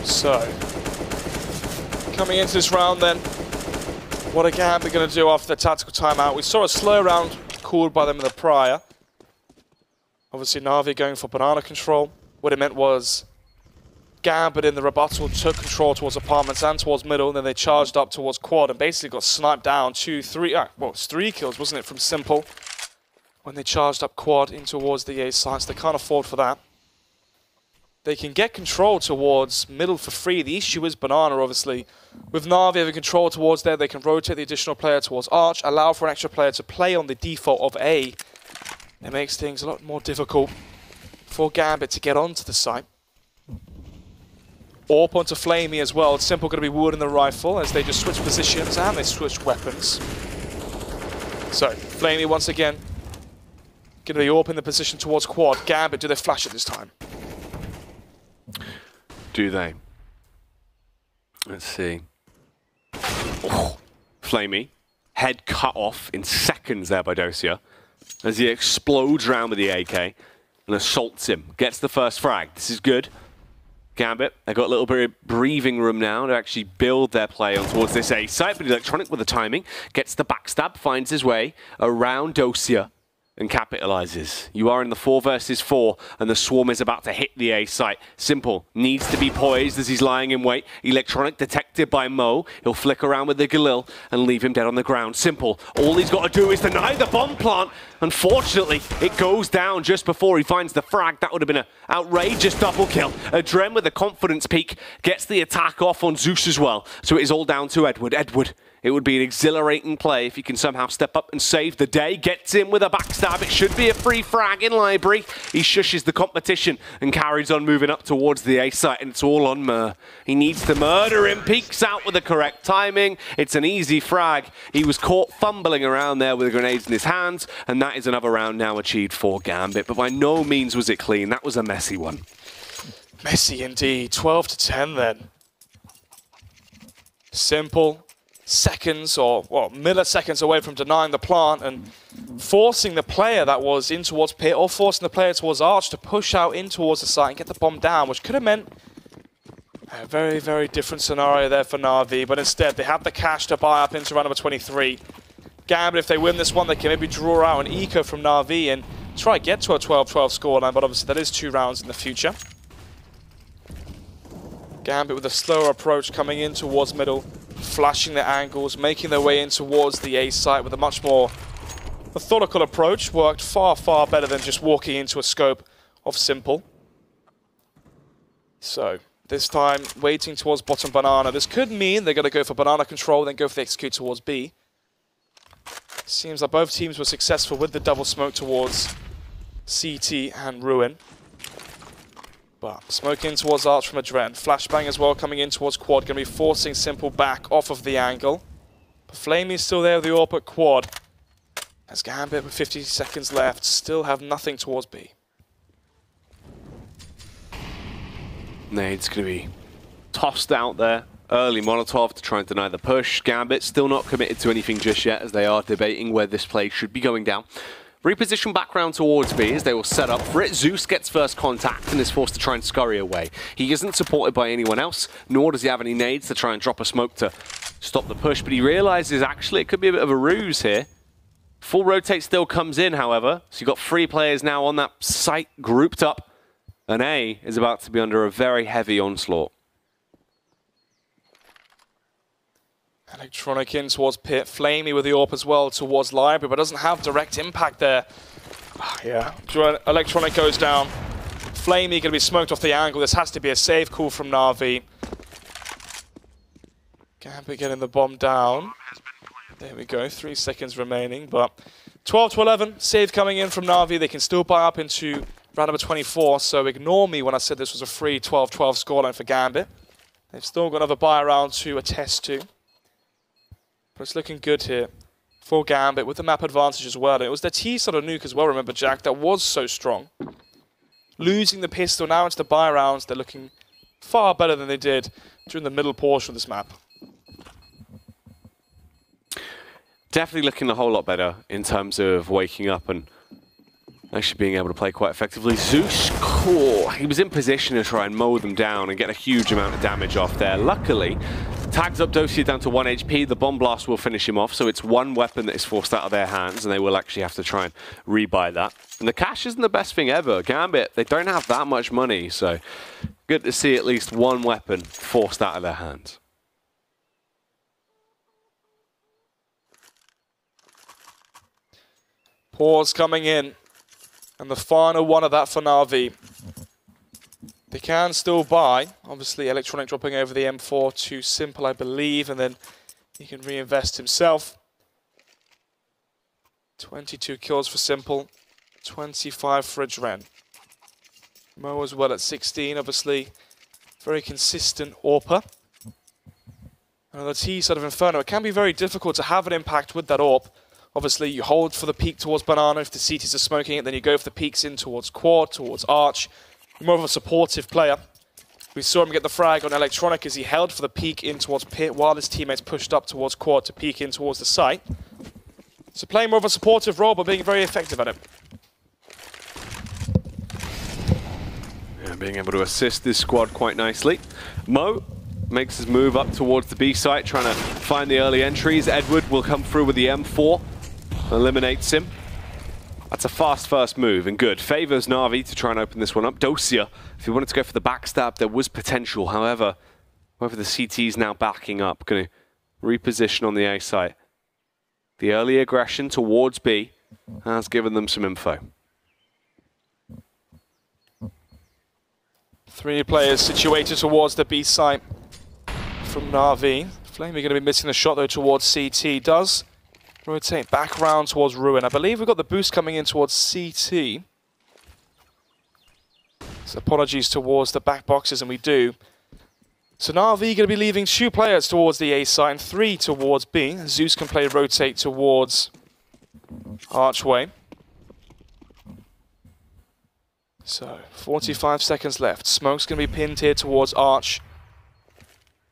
So, coming into this round then, what are Gambit going to do after the tactical timeout? We saw a slow round called by them in the prior. Obviously Na'Vi going for banana control. What it meant was Gambit in the rebuttal took control towards apartments and towards middle, and then they charged up towards quad and basically got sniped down 3 kills, wasn't it, from Simple when they charged up quad in towards the A side, so they can't afford for that. They can get control towards middle for free. The issue is banana, obviously. With Na'Vi having control towards there, they can rotate the additional player towards Arch, allow for an extra player to play on the default of A. It makes things a lot more difficult for Gambit to get onto the site. AWP onto Flamey as well. It's Simple going to be wielding the rifle as they just switch positions and they switch weapons. So, Flamey once again going to be AWP in the position towards quad. Gambit, do they flash it this time? Do they? Let's see. Oh, Flamey. Head cut off in seconds there by Dosia as he explodes around with the AK and assaults him. Gets the first frag. This is good. Gambit, they've got a little bit of breathing room now to actually build their play on towards this A site, but Electronic with the timing, gets the backstab, finds his way around Dosia and capitalizes. You are in the 4 versus 4, and the swarm is about to hit the A site. Simple needs to be poised as he's lying in wait. Electronic detected by Mo. He'll flick around with the Galil and leave him dead on the ground. Simple. All he's got to do is deny the bomb plant. Unfortunately, it goes down just before he finds the frag. That would have been an outrageous double kill. Adren with a confidence peak gets the attack off on Zeus as well. So it is all down to Edward. Edward. It would be an exhilarating play if he can somehow step up and save the day. Gets in with a backstab. It should be a free frag in library. He shushes the competition and carries on moving up towards the A site, and it's all on Mur. He needs to murder him. Peeks out with the correct timing. It's an easy frag. He was caught fumbling around there with the grenades in his hands, and that is another round now achieved for Gambit. But by no means was it clean. That was a messy one. Messy indeed. 12 to 10 then. Simple. Seconds or milliseconds away from denying the plant and forcing the player that was in towards pit or forcing the player towards Arch to push out in towards the site and get the bomb down, which could have meant a very, very different scenario there for Na'Vi, but instead they have the cash to buy up into round number 23. Gambit, if they win this one, they can maybe draw out an eco from Na'Vi and try to get to a 12-12 scoreline, but obviously that is 2 rounds in the future. Gambit with a slower approach coming in towards middle, flashing their angles, making their way in towards the A site with a much more methodical approach. Worked far, far better than just walking into a scope of Simple. So, this time, waiting towards bottom banana. This could mean they're going to go for banana control, then go for the execute towards B. Seems like both teams were successful with the double smoke towards CT and Ruin. But smoke in towards Arch from Adren. Flashbang as well coming in towards quad. Going to be forcing Simple back off of the angle. But Flamey is still there with the AWP at quad. As Gambit with 50 seconds left still have nothing towards B. Nade's going to be tossed out there. Early Molotov to try and deny the push. Gambit still not committed to anything just yet as they are debating where this play should be going down. Reposition back round towards B as they will set up for it. Zeus gets first contact and is forced to try and scurry away. He isn't supported by anyone else, nor does he have any nades to try and drop a smoke to stop the push, but he realizes actually it could be a bit of a ruse here. Full rotate still comes in, however, so you've got 3 players now on that site grouped up, and A is about to be under a very heavy onslaught. Electronic in towards pit. Flamey with the AWP as well towards library, but doesn't have direct impact there. Yeah, Electronic goes down. Flamey going to be smoked off the angle. This has to be a save call from Na'Vi. Gambit getting the bomb down. There we go, 3 seconds remaining, but 12 to 11, save coming in from Na'Vi. They can still buy up into round number 24, so ignore me when I said this was a free 12-12 scoreline for Gambit. They've still got another buy round to attest to. But it's looking good here for Gambit with the map advantage as well. And it was their T-side of nuke as well, remember, Jack, that was so strong. Losing the pistol now into the buy rounds, they're looking far better than they did during the middle portion of this map. Definitely looking a whole lot better in terms of waking up and actually being able to play quite effectively. Zeus, cool. He was in position to try and mow them down and get a huge amount of damage off there. Luckily, tags up Dosia down to 1 HP. The bomb blast will finish him off, so it's one weapon that is forced out of their hands, and they will actually have to try and rebuy that. And the cash isn't the best thing ever. Gambit, they don't have that much money, so good to see at least one weapon forced out of their hands. Pause coming in. And the final one of that for Na'Vi. They can still buy. Obviously, Electronic dropping over the M4 to Simple, I believe, and then he can reinvest himself. 22 kills for Simple, 25 for Adren. Mo as well at 16, obviously. Very consistent AWPer. And on the T side of Inferno, it can be very difficult to have an impact with that AWP. Obviously, you hold for the peek towards Banana if the CTs are smoking it, then you go for the peeks in towards Quad, towards Arch. More of a supportive player. We saw him get the frag on Electronic as he held for the peek in towards Pit while his teammates pushed up towards Quad to peek in towards the site. So playing more of a supportive role, but being very effective at it. Yeah, being able to assist this squad quite nicely. Mo makes his move up towards the B site, trying to find the early entries. Edward will come through with the M4. Eliminates him. That's a fast first move and good. Favors Na'Vi to try and open this one up. Dosia, if he wanted to go for the backstab, there was potential. However, whether the CT's now backing up, going to reposition on the A site. The early aggression towards B has given them some info. 3 players situated towards the B site from Na'Vi. Flamey going to be missing the shot though towards CT. Does rotate back around towards Ruin. I believe we've got the boost coming in towards CT. So apologies towards the back boxes, and we do. So Na'Vi going to be leaving 2 players towards the A side and 3 towards B. Zeus can play rotate towards Archway. So 45 seconds left. Smoke's going to be pinned here towards Arch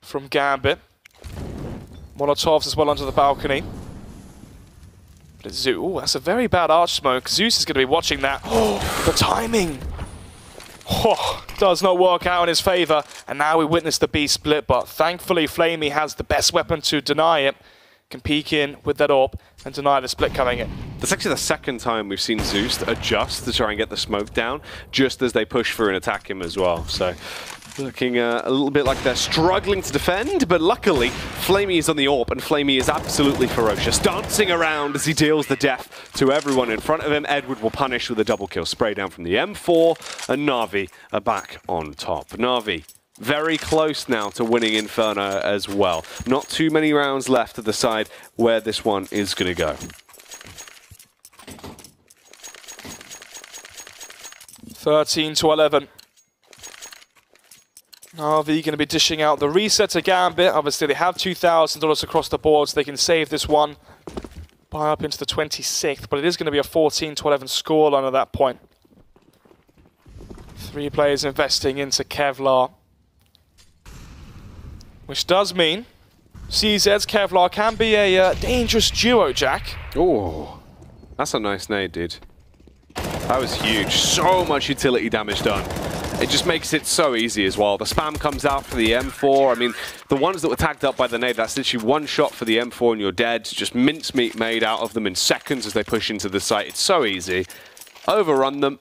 from Gambit. Molotovs as well onto the balcony. Zeus. Ooh, that's a very bad Arch smoke. Zeus is going to be watching that. Oh, the timing. Oh, does not work out in his favor. And now we witness the B split, but thankfully Flamey has the best weapon to deny it. Can peek in with that AWP and deny the split coming in. That's actually the second time we've seen Zeus adjust to try and get the smoke down, just as they push through and attack him as well. So looking a little bit like they're struggling to defend, but luckily Flamey is on the AWP, and Flamey is absolutely ferocious, dancing around as he deals the death to everyone in front of him. Edward will punish with a double kill, spray down from the M4, and Na'Vi are back on top. Na'Vi very close now to winning Inferno as well. Not too many rounds left to decide where this one is going to go. 13 to 11. Na'Vi going to be dishing out the reset to Gambit. Obviously, they have $2,000 across the board, so they can save this one. Buy up into the 26th, but it is going to be a 14 to 11 scoreline at that point. 3 players investing into Kevlar. Which does mean CZ's Kevlar can be a dangerous duo, Jack. Oh, that's a nice nade, dude. That was huge. So much utility damage done. It just makes it so easy as well. The spam comes out for the M4. I mean, the ones that were tagged up by the nade, that's literally one shot for the M4 and you're dead. Just mincemeat made out of them in seconds as they push into the site. It's so easy. Overrun them.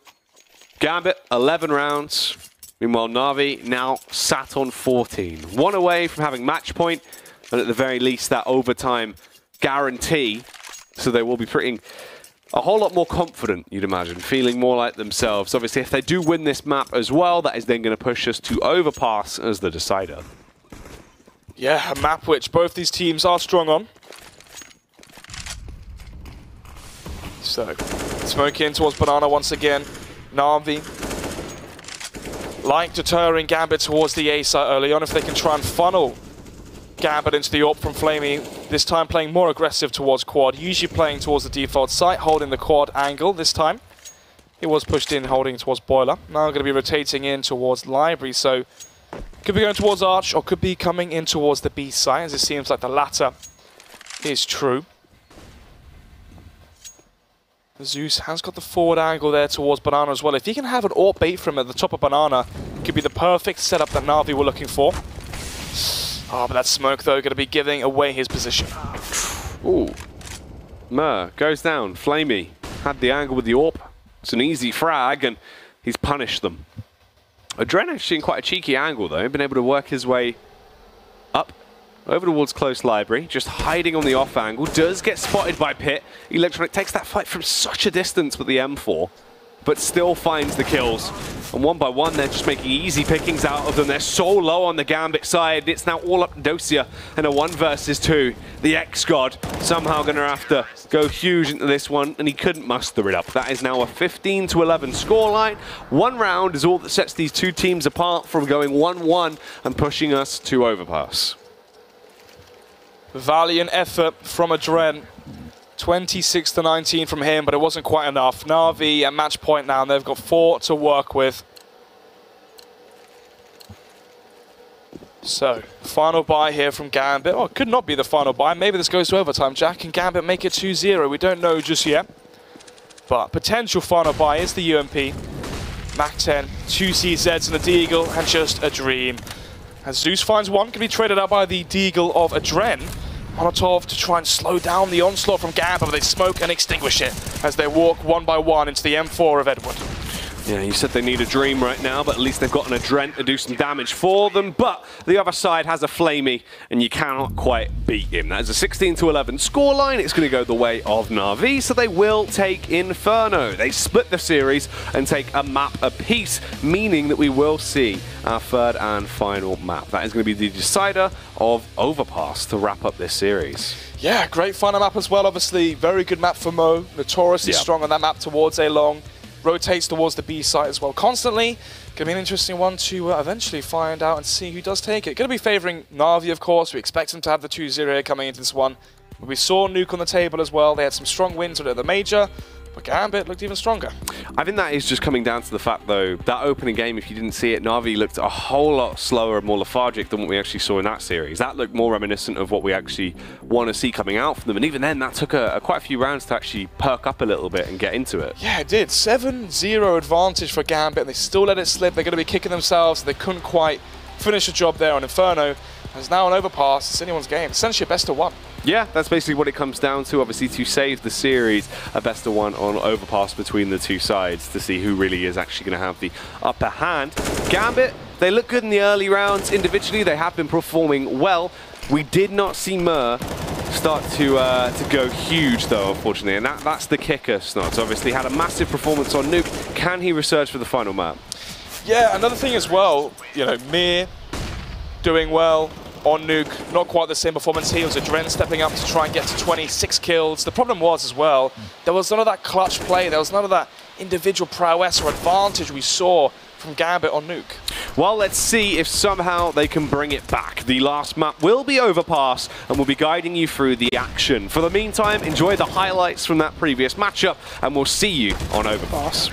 Gambit, 11 rounds. Meanwhile, Na'Vi now sat on 14. 1 away from having match point, and at the very least that overtime guarantee. So they will be putting a whole lot more confident, you'd imagine, feeling more like themselves. Obviously, if they do win this map as well, that is then going to push us to overpass as the decider. Yeah, a map which both these teams are strong on. So, smoke in towards Banana once again. Na'Vi, like deterring Gambit towards the A site early on, if they can try and funnel Gambit into the AWP from Flamey, this time playing more aggressive towards quad, usually playing towards the default site, holding the quad angle this time. He was pushed in, holding towards Boiler. Now going to be rotating in towards Library, so could be going towards Arch or could be coming in towards the B site, as it seems like the latter is true. Zeus has got the forward angle there towards Banana as well. If he can have an AWP bait from at the top of Banana, it could be the perfect setup that Na'Vi were looking for. Oh, but that smoke, though, going to be giving away his position. Ooh. Mer goes down. Flamey had the angle with the AWP. It's an easy frag, and he's punished them. Adren actually in quite a cheeky angle, though. Been able to work his way up over towards close Library, just hiding on the off angle. Does get spotted by Pit. Electronic takes that fight from such a distance with the M4, but still finds the kills. And one by one, they're just making easy pickings out of them. They're so low on the Gambit side. It's now all up to Dosia in a 1 versus 2. The X-God somehow going to have to go huge into this one, and he couldn't muster it up. That is now a 15-11 scoreline. 1 round is all that sets these two teams apart from going 1-1 and pushing us to overpass. Valiant effort from Adren. 26-19 from him, but it wasn't quite enough. Na'Vi at match point now, and they've got 4 to work with. So, final buy here from Gambit. Oh, it could not be the final buy. Maybe this goes to overtime. Jack and Gambit make it 2-0. We don't know just yet. But potential final buy is the UMP. Mac-10, 2 CZs and a Deagle, and just a dream. As Zeus finds one, can be traded out by the Deagle of Adren. Molotov to try and slow down the onslaught from Gambit, but they smoke and extinguish it as they walk 1 by 1 into the M4 of Edward. Yeah, you said they need a dream right now, but at least they've got an Adren to do some damage for them. But the other side has a Flamey, and you cannot quite beat him. That is a 16-11 scoreline. It's going to go the way of Na'Vi, so they will take Inferno. They split the series and take a map apiece, meaning that we will see our third and final map. That is going to be the decider of Overpass to wrap up this series. Yeah, great final map as well. Obviously, very good map for Mo. Notoriously strong on that map towards A long. Rotates towards the B site as well constantly. Gonna be an interesting one to eventually find out and see who does take it. Gonna be favoring Na'Vi, of course. We expect them to have the 2-0 coming into this one. But we saw Nuke on the table as well. They had some strong wins at the major, but Gambit looked even stronger. I think that is just coming down to the fact, though, that opening game, if you didn't see it, Na'Vi looked a whole lot slower and more lethargic than what we actually saw in that series. That looked more reminiscent of what we actually want to see coming out from them. And even then, that took quite a few rounds to actually perk up a little bit and get into it. Yeah, it did. 7-0 advantage for Gambit, and they still let it slip. They're going to be kicking themselves. They couldn't quite finish the job there on Inferno. It's now an overpass. It's anyone's game. Essentially a best of 1. Yeah, that's basically what it comes down to. Obviously, to save the series, a best of 1 on overpass between the two sides to see who really is actually going to have the upper hand. Gambit, they look good in the early rounds. Individually, they have been performing well. We did not see Mer start to go huge, though, unfortunately, and that's the kicker. Snots obviously had a massive performance on Nuke. Can he resurge for the final map? Yeah, another thing as well, you know, Mir doing well on Nuke, not quite the same performance here. It was Adren stepping up to try and get to 26 kills. The problem was as well, there was none of that clutch play, there was none of that individual prowess or advantage we saw from Gambit on Nuke. Well, let's see if somehow they can bring it back. The last map will be Overpass, and we'll be guiding you through the action. For the meantime, enjoy the highlights from that previous matchup, and we'll see you on Overpass.